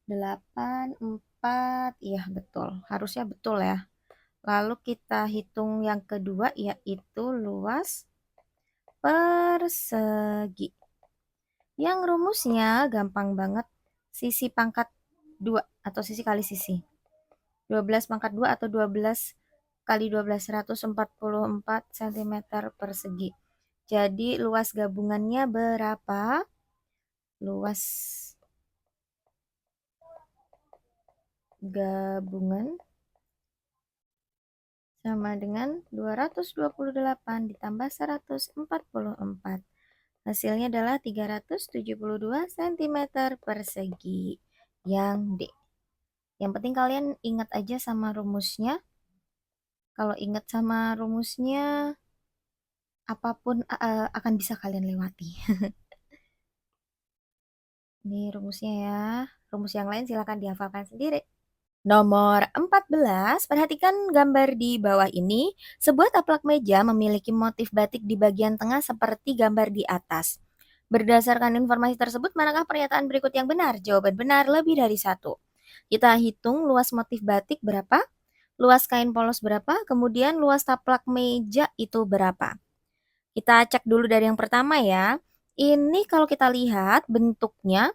S1: 8, 4. Iya betul. Harusnya betul ya. Lalu kita hitung yang kedua, yaitu luas persegi. Yang rumusnya gampang banget. Sisi pangkat 2 atau sisi kali sisi. 12 pangkat 2 atau 12 kali 12, 144 cm persegi. Jadi luas gabungannya berapa? Luas gabungan sama dengan 228 ditambah 144. Hasilnya adalah 372 cm persegi. Yang D. Yang penting kalian ingat aja sama rumusnya. Kalau ingat sama rumusnya, apapun akan bisa kalian lewati. Ini rumusnya ya. Rumus yang lain silakan dihafalkan sendiri. Nomor 14, perhatikan gambar di bawah ini. Sebuah taplak meja memiliki motif batik di bagian tengah seperti gambar di atas. Berdasarkan informasi tersebut, manakah pernyataan berikut yang benar? Jawaban benar lebih dari 1. Kita hitung luas motif batik berapa, luas kain polos berapa, kemudian luas taplak meja itu berapa. Kita cek dulu dari yang pertama ya. Ini kalau kita lihat bentuknya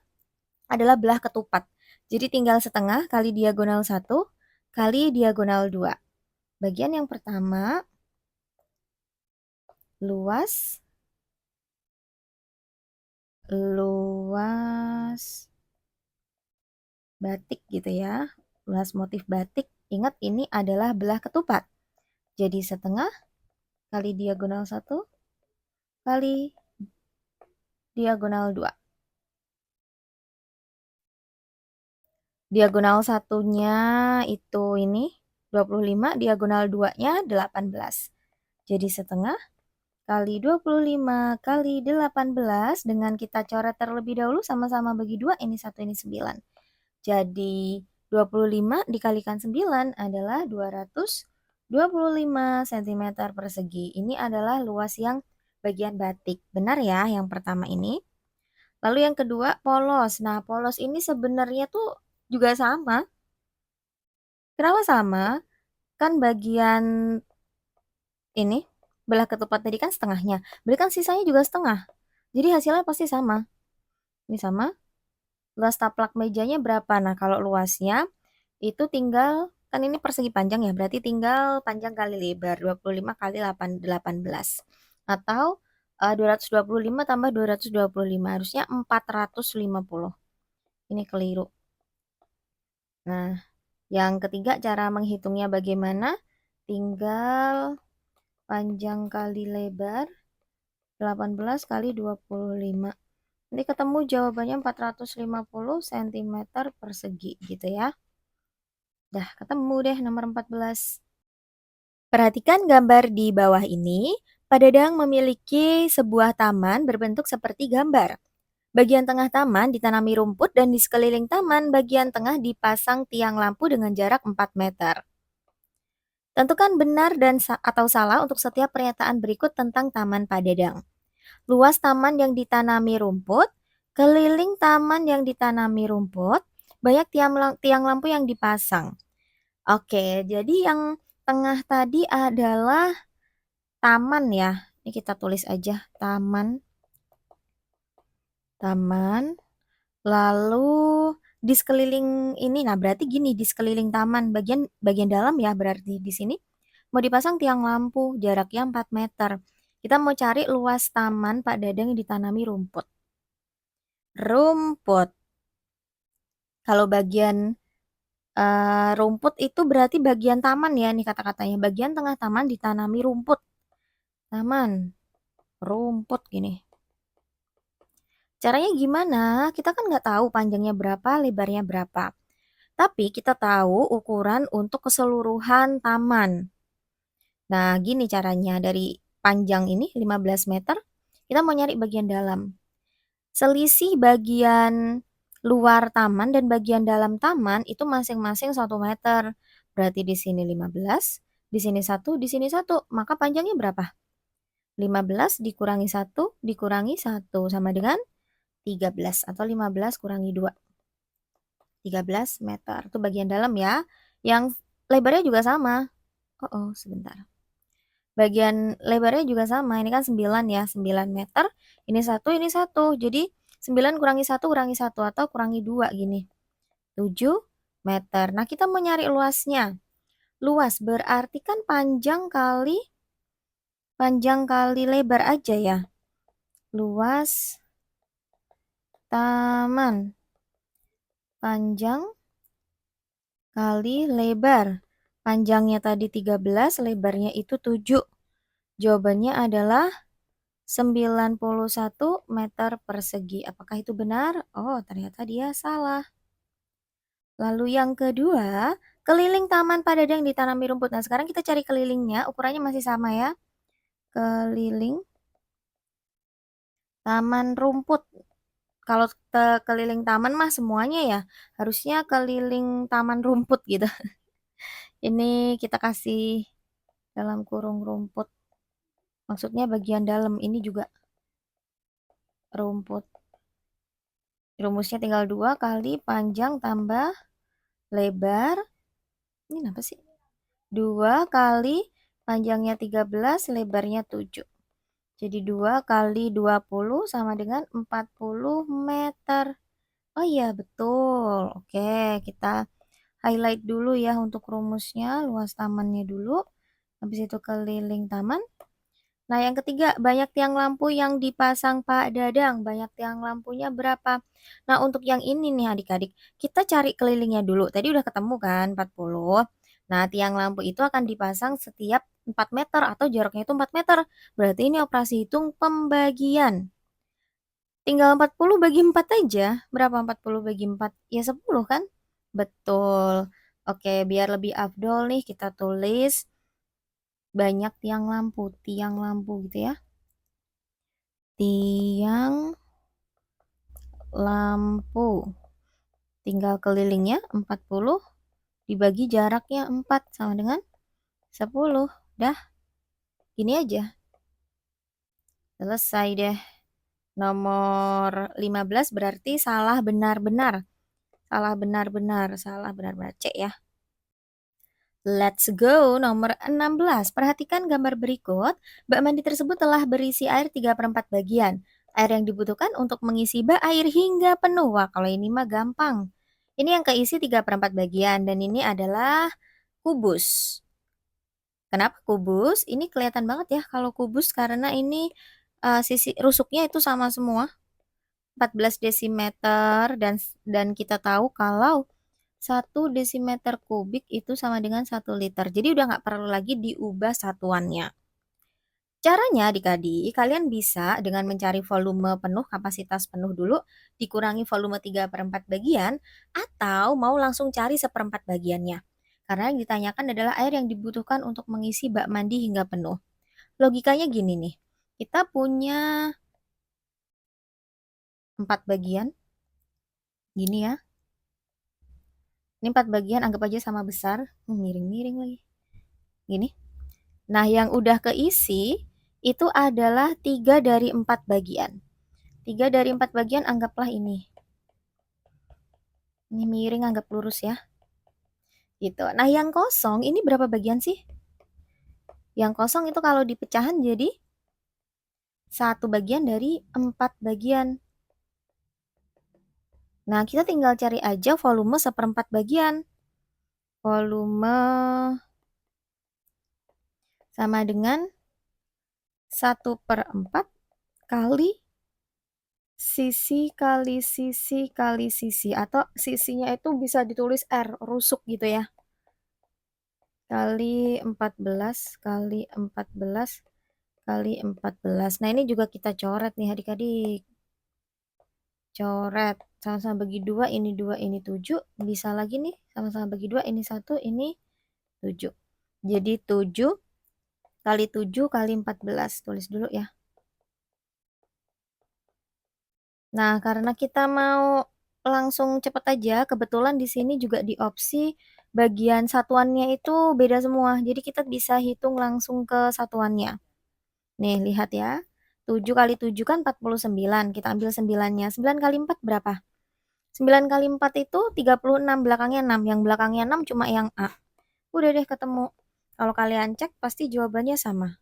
S1: adalah belah ketupat. Jadi tinggal setengah kali diagonal 1 kali diagonal 2. Bagian yang pertama, luas batik gitu ya. Luas motif batik. Ingat ini adalah belah ketupat. Jadi setengah kali diagonal 1 kali diagonal 2. Diagonal satunya itu ini 25, diagonal 2-nya 18. Jadi setengah kali 25 kali 18 dengan kita coret terlebih dahulu sama-sama bagi 2, ini 1 ini 9. Jadi 25 dikalikan 9 adalah 225 cm persegi. Ini adalah luas yang bagian batik. Benar ya yang pertama ini. Lalu yang kedua polos. Nah, polos ini sebenarnya tuh juga sama. Kenapa sama? Kan bagian ini belah ketupat tadi kan setengahnya. Berarti kan sisanya juga setengah. Jadi hasilnya pasti sama. Ini sama. Luas taplak mejanya berapa? Nah, kalau luasnya itu tinggal, kan ini persegi panjang ya, berarti tinggal panjang kali lebar, 25 kali 18. Atau 225 tambah 225, harusnya 450. Ini keliru. Nah, yang ketiga cara menghitungnya bagaimana? Tinggal panjang kali lebar, 18 kali 25. Nanti ketemu jawabannya 450 cm persegi gitu ya. Dah ketemu deh nomor 14. Perhatikan gambar di bawah ini. Pak Dadang memiliki sebuah taman berbentuk seperti gambar. Bagian tengah taman ditanami rumput dan di sekeliling taman bagian tengah dipasang tiang lampu dengan jarak 4 meter. Tentukan benar dan atau salah untuk setiap pernyataan berikut tentang taman Pak Dadang. Luas taman yang ditanami rumput, keliling taman yang ditanami rumput, banyak tiang lampu yang dipasang. Oke, jadi yang tengah tadi adalah taman ya. Ini kita tulis aja taman. Taman. Lalu di sekeliling ini, nah berarti gini di sekeliling taman bagian dalam ya berarti di sini mau dipasang tiang lampu jaraknya 4 meter. Kita mau cari luas taman Pak Dadang yang ditanami rumput. Rumput. Kalau bagian rumput itu berarti bagian taman ya nih kata-katanya. Bagian tengah taman ditanami rumput. Taman, rumput gini. Caranya gimana? Kita kan nggak tahu panjangnya berapa, lebarnya berapa. Tapi kita tahu ukuran untuk keseluruhan taman. Nah, gini caranya. Dari panjang ini 15 meter, kita mau nyari bagian dalam. Selisih bagian luar taman dan bagian dalam taman itu masing-masing 1 meter. Berarti di sini 15, di sini 1, di sini 1. Maka panjangnya berapa? 15 dikurangi 1 dikurangi 1 sama dengan 13 atau 15 kurangi 2. 13 meter. Itu bagian dalam ya. Yang lebarnya juga sama. Sebentar. Bagian lebarnya juga sama. Ini kan 9 ya, 9 meter. Ini 1, ini 1. Jadi 9 kurangi 1 kurangi 1 atau kurangi 2 gini. 7 meter. Nah, kita mau nyari luasnya. Luas berarti kan panjang kali lebar aja ya. Luas taman. Panjang kali lebar. Panjangnya tadi 13, lebarnya itu 7. Jawabannya adalah 91 meter persegi. Apakah itu benar? Oh, ternyata dia salah. Lalu yang kedua, keliling taman Pak Dadang ditanami rumput. Nah, sekarang kita cari kelilingnya. Ukurannya masih sama ya. Keliling taman rumput. Kalau keliling taman mah semuanya ya. Harusnya keliling taman rumput gitu. Ini kita kasih dalam kurung rumput. Maksudnya bagian dalam ini juga rumput. Rumusnya tinggal 2 kali panjang tambah lebar. Ini apa sih? 2 kali panjangnya 13, lebarnya 7. Jadi 2 kali 20 sama dengan 40 meter. Oh iya, betul. Oke, kita highlight dulu ya untuk rumusnya, luas tamannya dulu. Habis itu keliling taman. Nah, yang ketiga, banyak tiang lampu yang dipasang Pak Dadang. Banyak tiang lampunya berapa? Nah, untuk yang ini nih adik-adik, kita cari kelilingnya dulu. Tadi udah ketemu kan 40. Nah, tiang lampu itu akan dipasang setiap 4 meter atau jaraknya itu 4 meter. Berarti ini operasi hitung pembagian. Tinggal 40 bagi 4 aja. Berapa 40 bagi 4? Ya 10 kan? Betul. Oke, biar lebih afdol nih kita tulis banyak tiang lampu gitu ya. Tiang lampu. Tinggal kelilingnya 40 dibagi jaraknya 4 sama dengan 10. Dah, gini aja. Selesai deh. Nomor 15 berarti salah benar-benar. Salah benar-benar, salah benar-benar. Cek ya. Let's go, nomor 16. Perhatikan gambar berikut. Bak mandi tersebut telah berisi air 3/4 bagian. Air yang dibutuhkan untuk mengisi bak air hingga penuh. Wah, kalau ini mah gampang. Ini yang keisi 3/4 bagian dan ini adalah kubus. Kenapa kubus? Ini kelihatan banget ya kalau kubus karena ini sisi rusuknya itu sama semua. 14 desimeter dan kita tahu kalau 1 desimeter kubik itu sama dengan 1 liter. Jadi udah nggak perlu lagi diubah satuannya. Caranya adik-adik, kalian bisa dengan mencari volume penuh, kapasitas penuh dulu, dikurangi volume 3/4 bagian, atau mau langsung cari 1/4 bagiannya. Karena yang ditanyakan adalah air yang dibutuhkan untuk mengisi bak mandi hingga penuh. Logikanya gini nih, kita punya 4 bagian, gini ya. Ini 4 bagian, anggap aja sama besar. Miring-miring lagi. Gini. Nah, yang udah keisi itu adalah 3 dari 4 bagian. 3 dari 4 bagian anggaplah ini. Ini miring, anggap lurus ya. Gitu. Nah, yang kosong ini berapa bagian sih? Yang kosong itu kalau dipecahan jadi 1 bagian dari 4 bagian. Nah, kita tinggal cari aja volume 1/4 bagian. Volume sama dengan 1/4 kali sisi kali sisi kali sisi. Atau sisinya itu bisa ditulis R, rusuk gitu ya. Kali 14, kali 14, kali 14. Nah, ini juga kita coret nih adik-adik. Coret. Sama-sama bagi 2, ini 2, ini 7. Bisa lagi nih, sama-sama bagi 2, ini 1, ini 7. Jadi 7 kali 7 kali 14. Tulis dulu ya. Nah, karena kita mau langsung cepet aja, kebetulan di sini juga di opsi bagian satuannya itu beda semua. Jadi kita bisa hitung langsung ke satuannya. Nih, lihat ya. 7 kali 7 kan 49. Kita ambil 9-nya. 9 kali 4 berapa? 9 kali 4 itu 36. Belakangnya 6. Yang belakangnya 6 cuma yang A. Udah deh ketemu. Kalau kalian cek pasti jawabannya sama.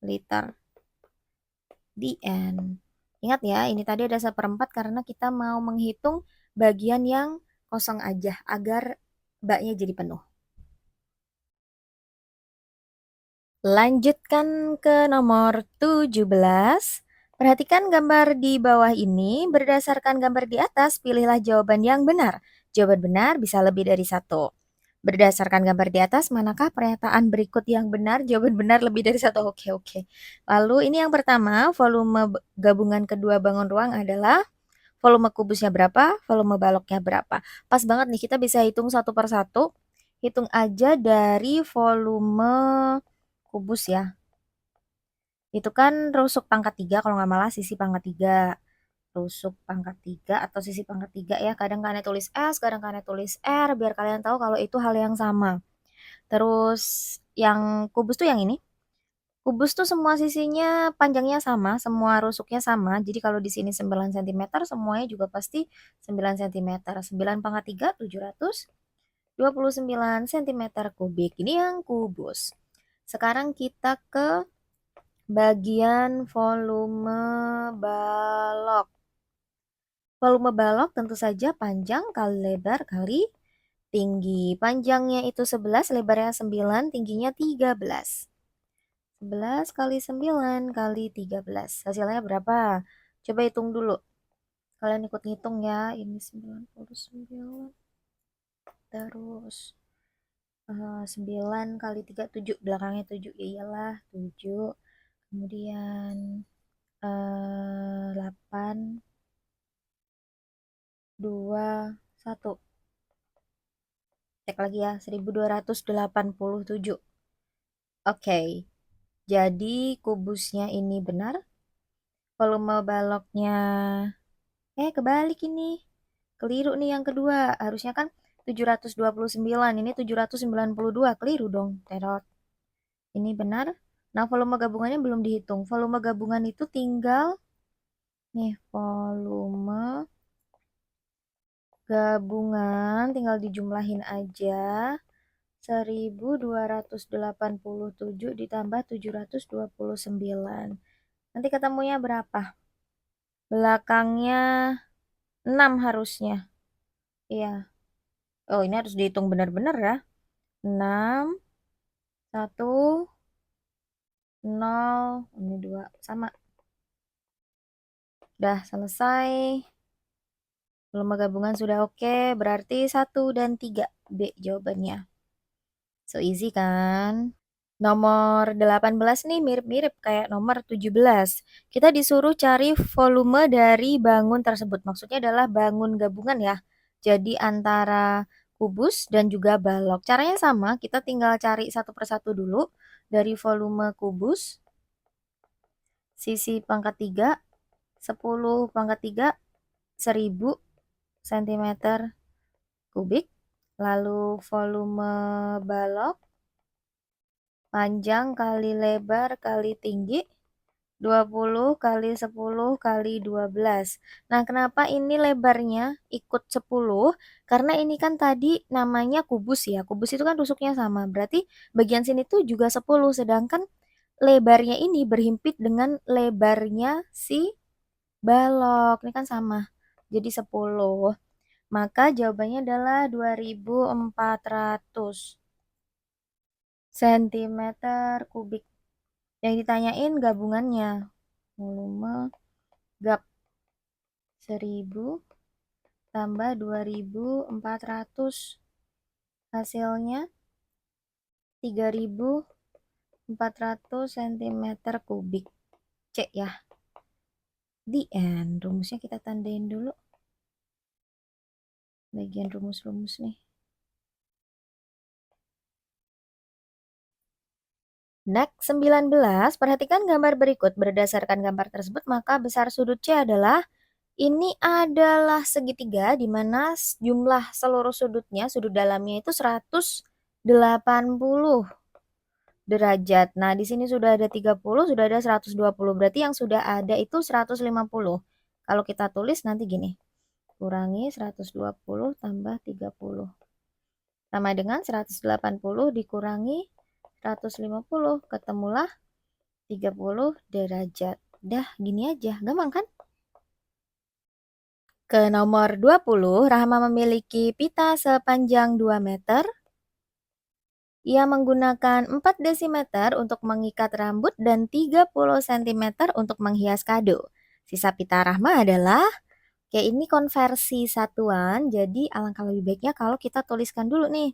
S1: Liter. The end. Ingat ya, ini tadi ada 1/4 karena kita mau menghitung bagian yang kosong aja agar baknya jadi penuh. Lanjutkan ke nomor 17. Perhatikan gambar di bawah ini. Berdasarkan gambar di atas, pilihlah jawaban yang benar. Jawaban benar bisa lebih dari satu. Berdasarkan gambar di atas, manakah pernyataan berikut yang benar? Jawaban benar lebih dari satu. Oke, oke. Lalu ini yang pertama, volume gabungan kedua bangun ruang adalah volume kubusnya berapa, volume baloknya berapa. Pas banget nih, kita bisa hitung satu per satu. Hitung aja dari volume kubus ya. Itu kan rusuk pangkat 3 kalau nggak malah sisi pangkat 3. Rusuk pangkat 3 atau sisi pangkat 3 ya. Kadang kalian tulis S, kadang kalian tulis R biar kalian tahu kalau itu hal yang sama. Terus yang kubus tuh yang ini. Kubus tuh semua sisinya panjangnya sama, semua rusuknya sama. Jadi kalau di sini 9 cm, semuanya juga pasti 9 cm. 9 pangkat 3, 729 cm kubik. Ini yang kubus. Sekarang kita ke bagian volume balok. Volume balok tentu saja panjang kali lebar kali tinggi. Panjangnya itu 11, lebarnya 9, tingginya 13. 11 kali 9 kali 13. Hasilnya berapa? Coba hitung dulu. Kalian ikut ngitung ya. Ini 99. Terus 9 kali 3, 7. Belakangnya 7. Ya iyalah, 7. Kemudian 8, 2, 1. Cek lagi ya, 1287. Oke, jadi kubusnya ini benar. Volume baloknya, kebalik ini. Keliru nih yang kedua. Harusnya kan 729, ini 792. Keliru dong. Terot. Ini benar. Nah, volume gabungannya belum dihitung. Volume gabungan itu tinggal, nih, volume gabungan tinggal dijumlahin aja. 1287 ditambah 729. Nanti ketemunya berapa? Belakangnya 6 harusnya. Iya. Oh, ini harus dihitung benar-benar ya. 6, 1, 0, ini 2. Sama. Udah selesai. Volume gabungan sudah oke. Berarti 1 dan 3. B jawabannya. So easy kan? Nomor 18 nih mirip-mirip kayak nomor 17. Kita disuruh cari volume dari bangun tersebut. Maksudnya adalah bangun gabungan ya. Jadi antara kubus dan juga balok. Caranya sama, kita tinggal cari satu persatu dulu. Dari volume kubus, sisi pangkat 3, 10 pangkat 3, 1000 cm kubik. Lalu volume balok, panjang kali lebar kali tinggi, 20 kali 10 kali 12. Nah, kenapa ini lebarnya ikut 10? Karena ini kan tadi namanya kubus ya. Kubus itu kan tusuknya sama. Berarti bagian sini tuh juga 10. Sedangkan lebarnya ini berhimpit dengan lebarnya si balok. Ini kan sama. Jadi 10. Maka jawabannya adalah 2400 cm kubik. Yang ditanyain gabungannya. Volume gap 1000 tambah 2400. Hasilnya 3400 cm kubik. Cek ya. The end. Rumusnya kita tandain dulu. Bagian rumus-rumus nih. Next 19, perhatikan gambar berikut. Berdasarkan gambar tersebut, maka besar sudut C adalah, ini adalah segitiga di mana jumlah seluruh sudutnya, sudut dalamnya itu 180 derajat. Nah, di sini sudah ada 30, sudah ada 120. Berarti yang sudah ada itu 150. Kalau kita tulis nanti gini. Kurangi 120 tambah 30. Sama dengan 180 dikurangi 150. Ketemulah 30 derajat. Dah, gini aja. Gampang kan? Ke nomor 20, Rahma memiliki pita sepanjang 2 meter. Ia menggunakan 4 desimeter untuk mengikat rambut dan 30 cm untuk menghias kado. Sisa pita Rahma adalah, kayak ini konversi satuan, jadi alangkah lebih baiknya kalau kita tuliskan dulu nih.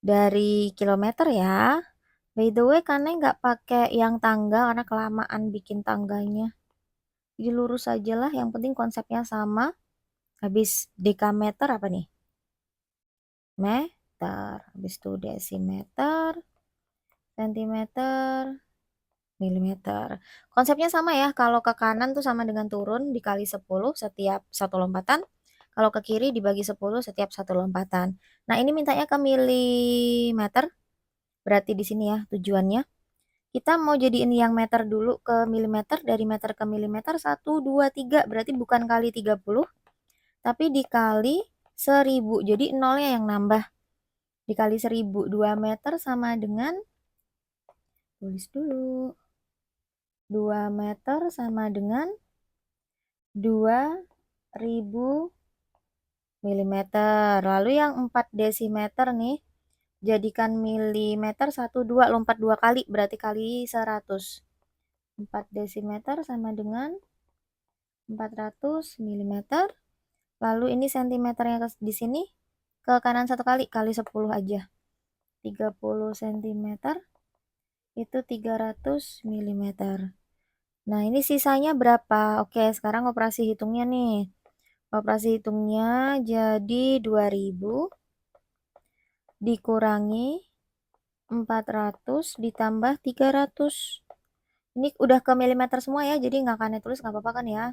S1: Dari kilometer ya. By the way, karena nggak pakai yang tangga karena kelamaan bikin tangganya. Jadi lurus aja lah, yang penting konsepnya sama. Habis dekameter apa nih? Meter. Habis itu desimeter, sentimeter, milimeter. Konsepnya sama ya, kalau ke kanan tuh sama dengan turun dikali 10 setiap satu lompatan. Kalau ke kiri dibagi 10 setiap satu lompatan. Nah, ini mintanya ke milimeter. Berarti di sini ya tujuannya. Kita mau jadiin yang meter dulu ke milimeter. Dari meter ke milimeter 1, 2, 3. Berarti bukan kali 30. Tapi dikali 1000. Jadi nolnya yang nambah. Dikali 1000. 2 meter sama dengan, tulis dulu. 2 meter sama dengan 2000 mm. Lalu yang 4 desimeter nih, Jadikan milimeter 1, 2, lompat 2 kali, berarti kali 100. 4 desimeter sama dengan 400 milimeter. Lalu ini sentimeternya di sini ke kanan 1 kali, kali 10 aja. 30 cm itu 300 milimeter. Nah, ini sisanya berapa? Oke, sekarang operasi hitungnya nih. Operasi hitungnya jadi 2000 dikurangi 400 ditambah 300. Ini udah ke milimeter semua ya, jadi nggak akan tulis, nggak apa-apa kan ya.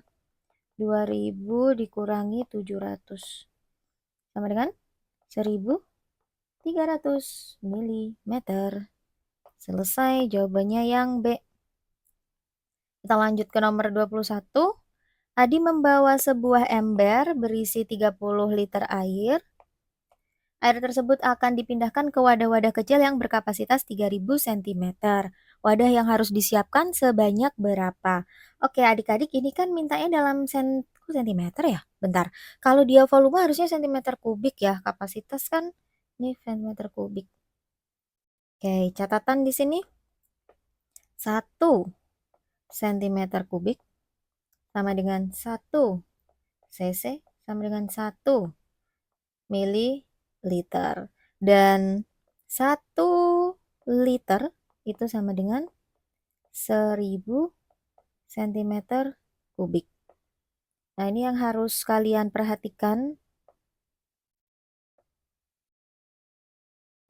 S1: 2000 dikurangi 700 sama dengan 1300 milimeter. Selesai jawabannya yang B. Kita lanjut ke nomor 21. Adi membawa sebuah ember berisi 30 liter air. Air tersebut akan dipindahkan ke wadah-wadah kecil yang berkapasitas 3000 cm. Wadah yang harus disiapkan sebanyak berapa? Oke, adik-adik, ini kan mintanya dalam sentimeter ya? Bentar. Kalau dia volume harusnya sentimeter kubik ya. Kapasitas kan ini sentimeter kubik. Oke, catatan di sini. 1 cm kubik sama dengan 1 cc sama dengan 1 mililiter. Dan 1 liter itu sama dengan 1000 cm kubik. Nah, ini yang harus kalian perhatikan.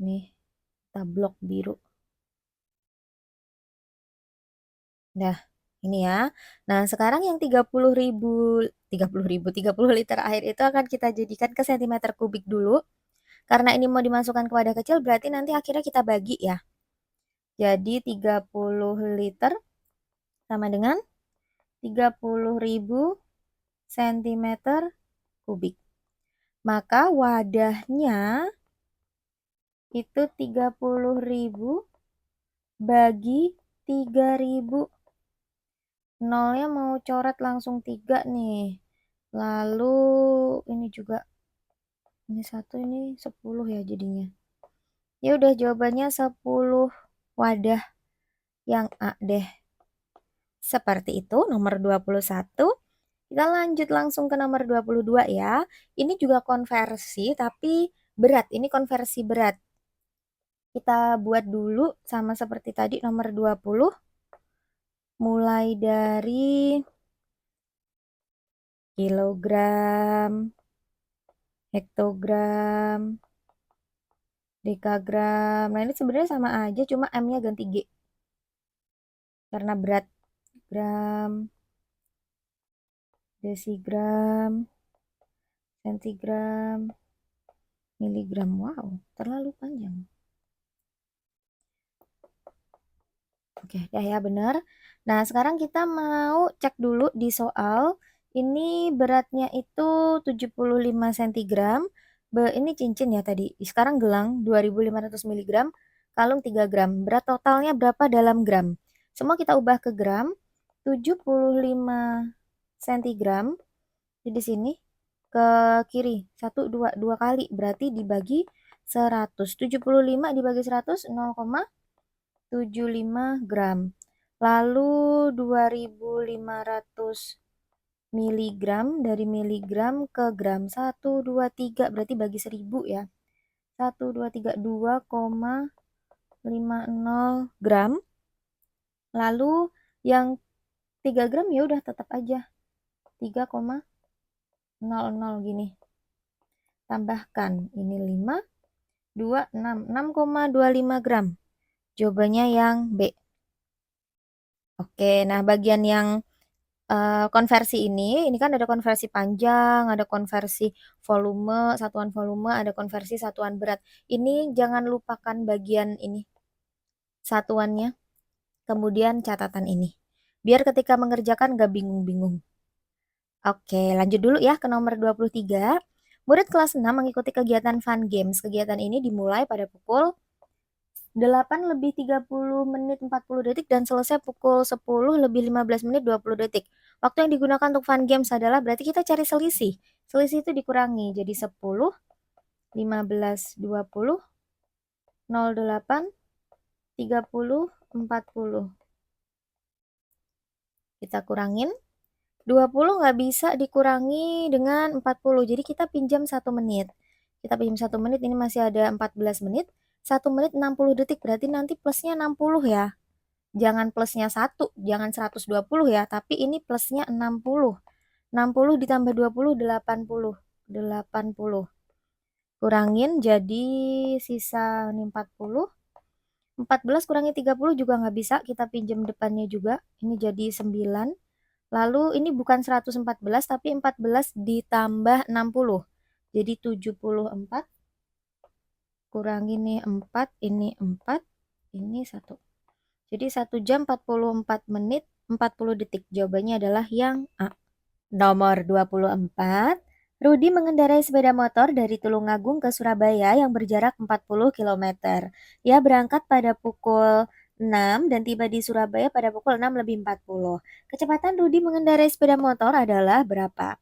S1: Nih, kita blok biru. Nah, ini ya. Nah, sekarang yang 30 liter air itu akan kita jadikan ke sentimeter kubik dulu. Karena ini mau dimasukkan ke wadah kecil, berarti nanti akhirnya kita bagi ya. Jadi 30 liter sama dengan 30.000 cm kubik. Maka wadahnya itu 30.000 bagi 3.000. Nolnya mau coret langsung 3 nih. Lalu ini juga, ini 1, ini 10 ya jadinya. Ya udah, jawabannya 10 wadah yang A deh. Seperti itu, nomor 21. Kita lanjut langsung ke nomor 22 ya. Ini juga konversi, tapi berat. Ini konversi berat. Kita buat dulu sama seperti tadi nomor 20. Mulai dari kilogram, hektogram, dekagram. Nah, ini sebenarnya sama aja, cuma M-nya ganti G. Karena berat. Gram, desigram, sentigram, miligram. Wow, terlalu panjang. Oke, ya benar. Nah, sekarang kita mau cek dulu di soal. Ini beratnya itu 75 cm. Ini cincin ya tadi. Sekarang gelang 2500 mg, kalung 3 gram. Berat totalnya berapa dalam gram? Semua kita ubah ke gram. 75 cm. Jadi sini ke kiri 1, 2, 2 kali. Berarti dibagi 100. 75 dibagi 100, 0,75 gram. Lalu 2500 miligram, dari miligram ke gram 1, 2, 3, berarti bagi 1000 ya. 1, 2, 3, 2,50 gram. Lalu yang 3 gram ya udah tetap aja 3,00 gini. Tambahkan ini 5, 2, 6, 6,25 gram. Jawabannya yang B. Oke, nah bagian yang konversi ini kan ada konversi panjang, ada konversi volume, satuan volume, ada konversi satuan berat. Ini jangan lupakan bagian ini, satuannya, kemudian catatan ini. Biar ketika mengerjakan gak bingung-bingung. Oke, lanjut dulu ya ke nomor 23. Murid kelas 6 mengikuti kegiatan fun games. Kegiatan ini dimulai pada pukul 8:30 dan selesai pukul 10:15 Waktu yang digunakan untuk fun games adalah, berarti kita cari selisih. Selisih itu dikurangi jadi 10, 15, 20, 08, 30, 40. Kita kurangin. 20 nggak bisa dikurangi dengan 40, jadi kita pinjam 1 menit. Kita pinjam 1 menit, ini masih ada 14 menit. 1 menit 60 detik, berarti nanti plusnya 60 ya. Jangan plusnya 1, jangan 120 ya, tapi ini plusnya 60. 60 ditambah 20, 80. 80. Kurangin jadi sisa ini 40. 14 kurangi 30 juga nggak bisa, kita pinjam depannya juga. Ini jadi 9. Lalu ini bukan 114 tapi 14 ditambah 60. Jadi 74. Kurangi nih 4, ini 4, ini 1. Jadi 1 jam 44 menit 40 detik. Jawabannya adalah yang A. Nomor 24. Rudi mengendarai sepeda motor dari Tulungagung ke Surabaya yang berjarak 40 km. Ia berangkat pada pukul 6 dan tiba di Surabaya pada pukul 6 lebih 40. Kecepatan Rudi mengendarai sepeda motor adalah berapa?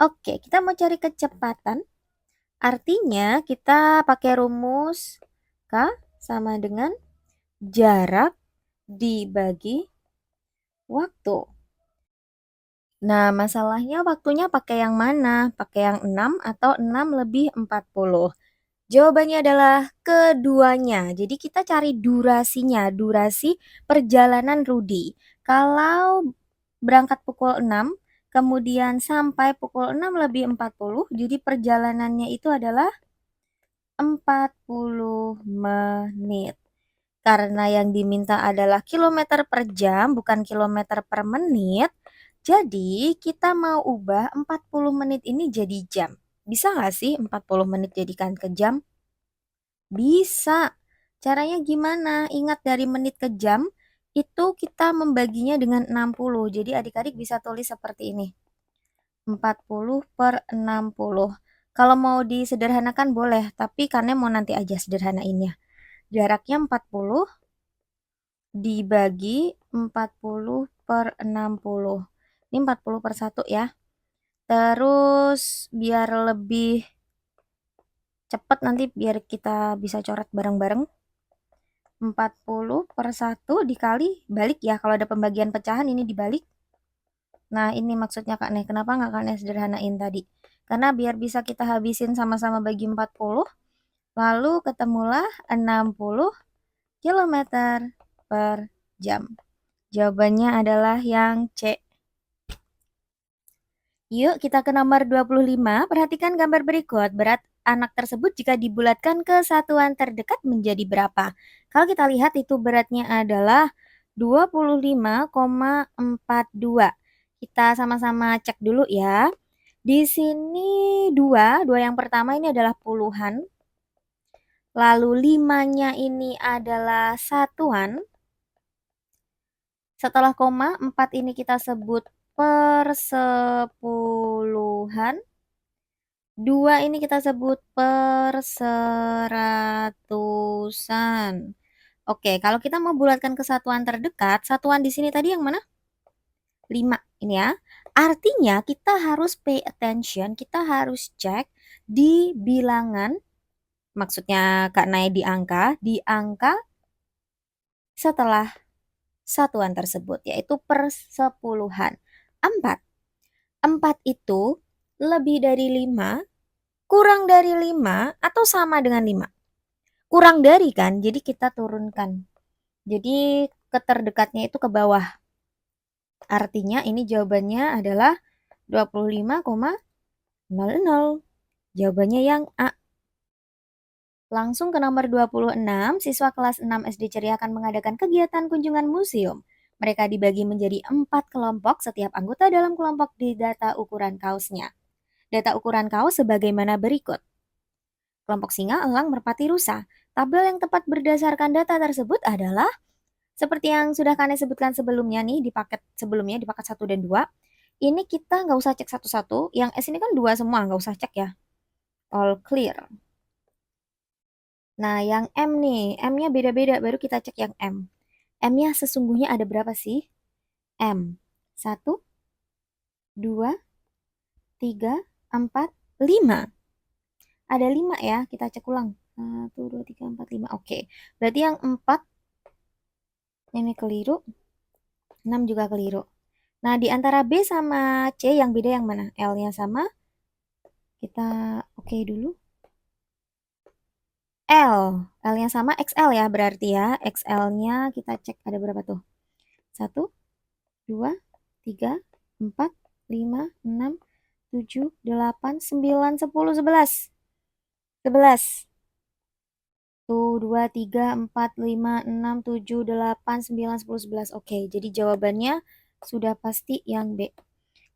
S1: Oke, kita mau cari kecepatan. Artinya kita pakai rumus K sama dengan jarak dibagi waktu. Nah, masalahnya waktunya pakai yang mana? Pakai yang 6 atau 6 lebih 40? Jawabannya adalah keduanya. Jadi kita cari durasinya, durasi perjalanan Rudi. Kalau berangkat pukul 6, kemudian sampai pukul 6 lebih 40, jadi perjalanannya itu adalah 40 menit. Karena yang diminta adalah kilometer per jam, bukan kilometer per menit. Jadi kita mau ubah 40 menit ini jadi jam. Bisa nggak sih 40 menit jadikan ke jam? Bisa. Caranya gimana? Ingat dari menit ke jam, itu kita membaginya dengan 60. Jadi adik-adik bisa tulis seperti ini. 40 per 60. Kalau mau disederhanakan boleh, tapi karena mau nanti aja sederhanainnya. Jaraknya 40 dibagi 40 per 60. Ini 40 per 1 ya. Terus biar lebih cepat nanti biar kita bisa coret bareng-bareng. 40 per 1 dikali balik ya. Kalau ada pembagian pecahan ini dibalik. Nah ini maksudnya Kak Nih. Kenapa nggak Kak Nih sederhanain tadi? Karena biar bisa kita habisin sama-sama bagi 40. Lalu ketemulah 60 km per jam. Jawabannya adalah yang C. Yuk kita ke nomor 25. Perhatikan gambar berikut. Berat anak tersebut jika dibulatkan ke satuan terdekat menjadi berapa? Kalau kita lihat itu beratnya adalah 25,42. Kita sama-sama cek dulu ya. Di sini dua yang pertama ini adalah puluhan. Lalu 5-nya ini adalah satuan. Setelah koma, 4 ini kita sebut persepuluhan. 2 ini kita sebut perseratusan. Oke, kalau kita mau bulatkan ke satuan terdekat, satuan di sini tadi yang mana? 5 ini ya. Artinya kita harus pay attention, kita harus cek di bilangan, maksudnya Kak Nay di angka setelah satuan tersebut, yaitu persepuluhan. 4. 4 itu lebih dari 5, kurang dari 5, atau sama dengan 5? Kurang dari kan, jadi kita turunkan. Jadi keterdekatnya itu ke bawah. Artinya ini jawabannya adalah 25,00. Jawabannya yang A. Langsung ke nomor 26, siswa kelas 6 SD Ceria akan mengadakan kegiatan kunjungan museum. Mereka dibagi menjadi 4 kelompok, setiap anggota dalam kelompok didata ukuran kaosnya. Data ukuran kaos sebagaimana berikut. Kelompok singa, elang, merpati, rusa. Tabel yang tepat berdasarkan data tersebut adalah seperti yang sudah Kane sebutkan sebelumnya nih di paket sebelumnya di paket 1 dan 2. Ini kita nggak usah cek satu-satu. Yang S ini kan 2 semua, nggak usah cek ya. All clear. Nah, yang M nih, M-nya beda-beda, baru kita cek yang M. M-nya sesungguhnya ada berapa sih? M. 1, 2, 3, 4, 5. Ada 5 ya, kita cek ulang. 1, 2, 3, 4, 5. Oke, berarti yang 4 ini keliru, 6 juga keliru. Nah, di antara B sama C yang beda yang mana? L-nya sama, kita oke dulu. L-nya sama XL ya berarti ya. XL-nya kita cek ada berapa tuh? 1, 2, 3, 4, 5, 6, 7, 8, 9, 10, 11. 11. 1, 2, 3, 4, 5, 6, 7, 8, 9, 10, 11. Oke, jadi jawabannya sudah pasti yang B.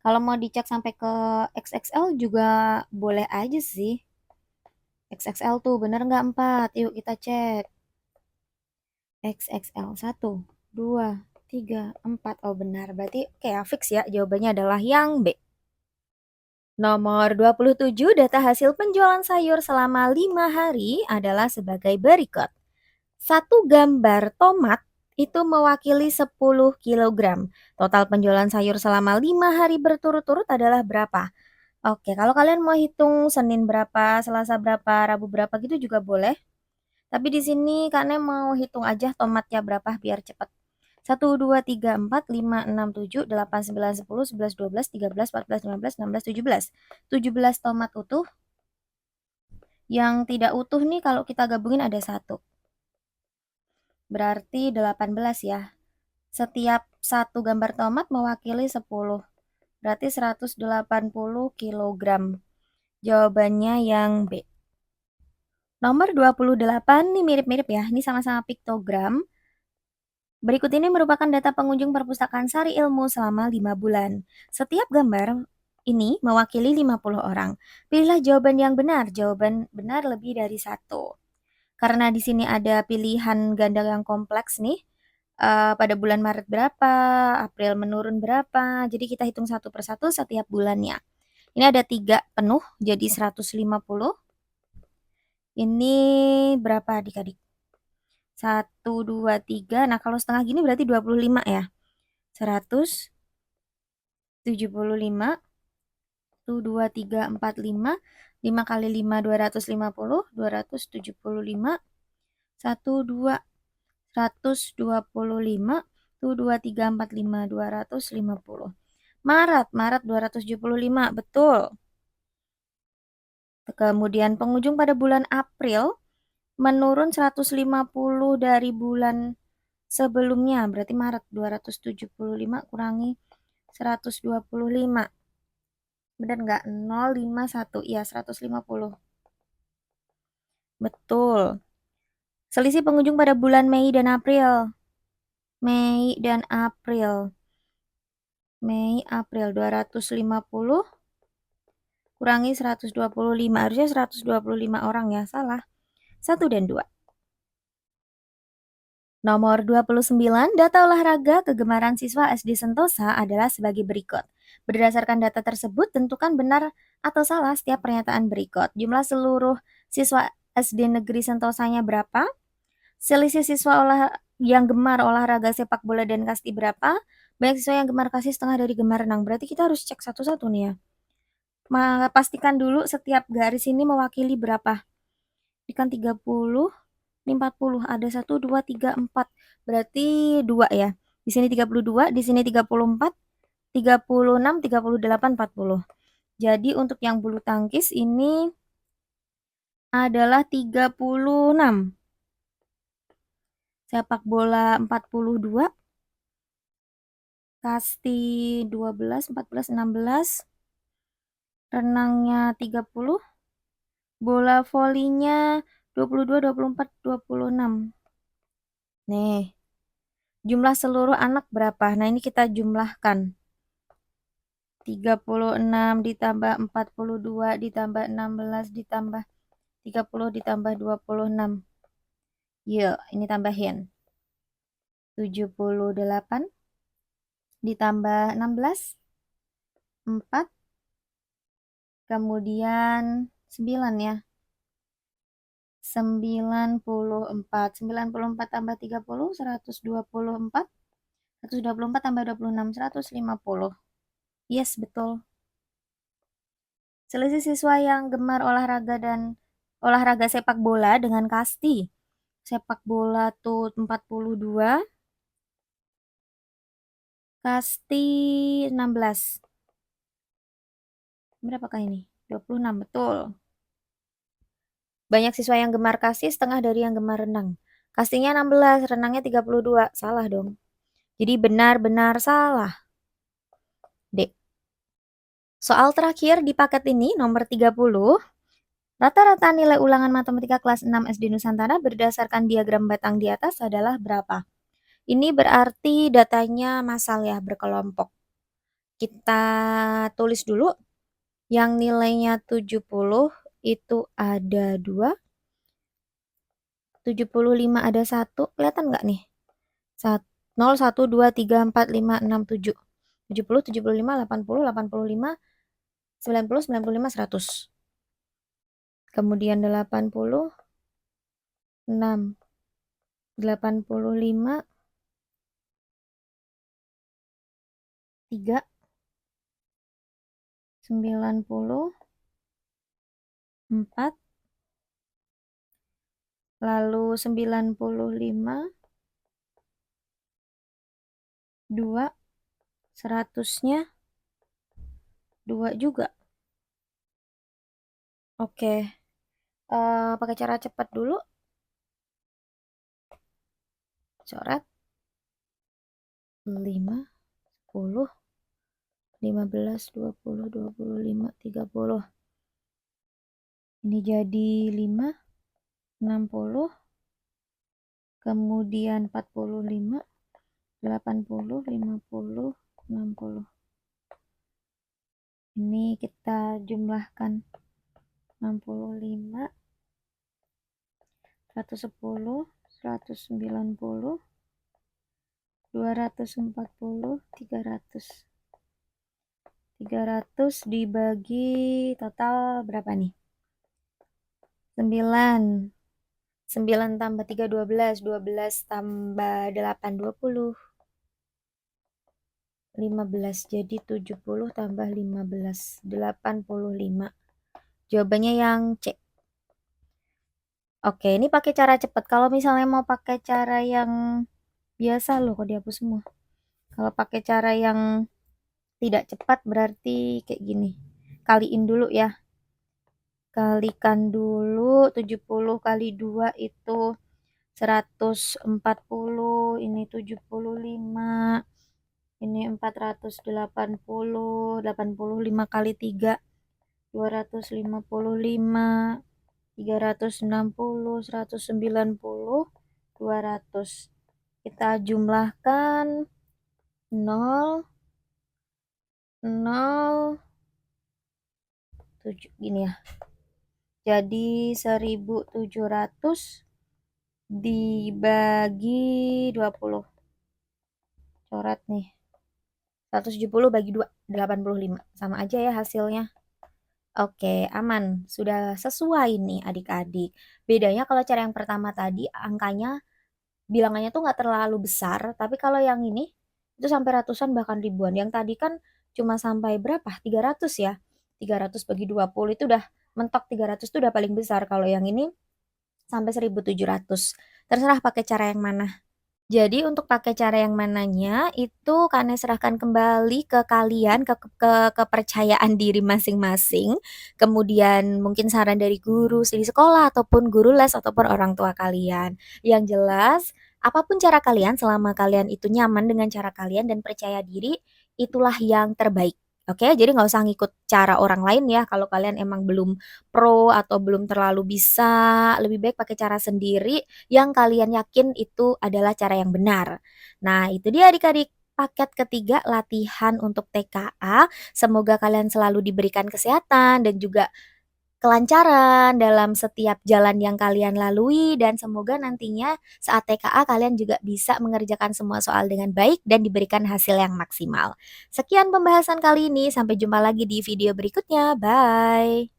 S1: Kalau mau dicek sampai ke XXL juga boleh aja sih. XXL tuh bener nggak 4? Yuk kita cek. XXL 1, 2, 3, 4. Oh benar, berarti kayak fix ya. Jawabannya adalah yang B. Nomor 27, data hasil penjualan sayur selama 5 hari adalah sebagai berikut. Satu gambar tomat itu mewakili 10 kilogram. Total penjualan sayur selama 5 hari berturut-turut adalah berapa? Oke, kalau kalian mau hitung Senin berapa, Selasa berapa, Rabu berapa gitu juga boleh. Tapi di sini karena mau hitung aja tomatnya berapa biar cepat. 1, 2, 3, 4, 5, 6, 7, 8, 9, 10, 11, 12, 13, 14, 15, 16, 17. 17 tomat utuh. Yang tidak utuh nih kalau kita gabungin ada 1. Berarti 18 ya. Setiap satu gambar tomat mewakili 10. Berarti 180 kilogram. Jawabannya yang B. Nomor 28 nih mirip-mirip ya. Ini sama-sama piktogram. Berikut ini merupakan data pengunjung perpustakaan Sari Ilmu selama 5 bulan. Setiap gambar ini mewakili 50 orang. Pilihlah jawaban yang benar. Jawaban benar lebih dari 1. Karena di sini ada pilihan ganda yang kompleks nih. Pada bulan Maret berapa, April menurun berapa. Jadi kita hitung satu persatu setiap bulannya. Ini ada 3 penuh, jadi 150. Ini berapa adik-adik? 1, 2, 3. Nah, kalau setengah gini berarti 25 ya. 175. 1, 2, 3, 4, 5. 5 kali 5, 250. 275. 1, 2, 125. 1, 2, 3, 4, 5, 250. Maret 275, betul. Kemudian pengunjung pada bulan April menurun 150 dari bulan sebelumnya. Berarti Maret 275 kurangi 125. Benar nggak? 051. Iya, 150. Betul. Selisih pengunjung pada bulan Mei dan April. Mei dan April. Mei, April 250 kurangi 125. Harusnya 125 orang ya, salah. 1 dan 2. Nomor 29, data olahraga kegemaran siswa SD Sentosa adalah sebagai berikut. Berdasarkan data tersebut, tentukan benar atau salah setiap pernyataan berikut. Jumlah seluruh siswa SD Negeri Sentosanya berapa? Selisih siswa yang gemar olahraga sepak bola dan kasti berapa? Banyak siswa yang gemar kasti setengah dari gemar renang. Berarti kita harus cek satu-satu nih ya. Pastikan dulu setiap garis ini mewakili berapa. Ikan 30, ini 40. Ada 1, 2, 3, 4. Berarti 2 ya. Di sini 32, di sini 34, 36, 38, 40. Jadi untuk yang bulu tangkis ini adalah 36. Sepak bola 42. Kasti 12, 14, 16. Renangnya 30. Bola volinya 22, 24, 26. Nih. Jumlah seluruh anak berapa? Nah, ini kita jumlahkan. 36 ditambah 42 ditambah 16 ditambah 30 ditambah 26. Yuk, ini tambahin. 78 ditambah 16. 4. Kemudian 9 ya. 94. 94 tambah 30, 124. 124 tambah 26, 150. Yes, betul. Selisih siswa yang gemar olahraga dan olahraga sepak bola dengan kasti. Sepak bola tuh 42, kasti 16. Berapakah ini? 26, betul. Banyak siswa yang gemar kasti, setengah dari yang gemar renang. Kastinya 16, renangnya 32. Salah dong. Jadi benar-benar salah. D. Soal terakhir di paket ini, nomor 30. Rata-rata nilai ulangan matematika kelas 6 SD Nusantara berdasarkan diagram batang di atas adalah berapa? Ini berarti datanya massal ya, berkelompok. Kita tulis dulu. Yang nilainya 70 itu ada 2. 75 ada 1. Kelihatan nggak nih? 0, 1, 2, 3, 4, 5, 6, 7. 70, 75, 80, 85, 90, 95, 100. Kemudian 80, 6, 85, 3, 90, 4, lalu 95, 2, 100-nya 2 juga. Oke, pakai cara cepat dulu. Coret 5, 10, 15, 20, 25, 30. Ini jadi 5, 60, kemudian 45, 80, 50, 60. Ini kita jumlahkan 65, 110, 190, 240, 300. 300 dibagi total berapa nih? 9. 9 tambah 3, 12. 12 tambah 8, 20. 15. Jadi 70 tambah 15. 85. Jawabannya yang C. Oke, ini pakai cara cepat. Kalau misalnya mau pakai cara yang biasa loh, kok dihapus semua. Kalau pakai cara yang tidak cepat berarti kayak gini. Kaliin dulu ya. Kalikan dulu 70 kali 2 itu 140, ini 75, ini 480, 85 kali 3, 255, 360, 190, 200. Kita jumlahkan 0, 0, 7 gini ya. Jadi 1700 dibagi 20. Coret nih. 170 bagi 2, 85. Sama aja ya hasilnya. Oke, aman. Sudah sesuai nih adik-adik. Bedanya kalau cara yang pertama tadi, angkanya, bilangannya tuh nggak terlalu besar. Tapi kalau yang ini, itu sampai ratusan bahkan ribuan. Yang tadi kan cuma sampai berapa? 300 ya. 300 bagi 20 itu udah mentok 300 itu udah paling besar. Kalau yang ini sampai 1700. Terserah pakai cara yang mana. Jadi untuk pakai cara yang mananya itu Kak serahkan kembali ke kalian, ke kepercayaan diri masing-masing, kemudian mungkin saran dari guru di sekolah ataupun guru les ataupun orang tua kalian. Yang jelas, apapun cara kalian selama kalian itu nyaman dengan cara kalian dan percaya diri, itulah yang terbaik. Oke, jadi nggak usah ngikut cara orang lain ya. Kalau kalian emang belum pro atau belum terlalu bisa, lebih baik pakai cara sendiri yang kalian yakin itu adalah cara yang benar. Nah, itu dia adik-adik paket ketiga latihan untuk TKA. Semoga kalian selalu diberikan kesehatan dan juga kelancaran dalam setiap jalan yang kalian lalui dan semoga nantinya saat TKA kalian juga bisa mengerjakan semua soal dengan baik dan diberikan hasil yang maksimal. Sekian pembahasan kali ini, sampai jumpa lagi di video berikutnya. Bye.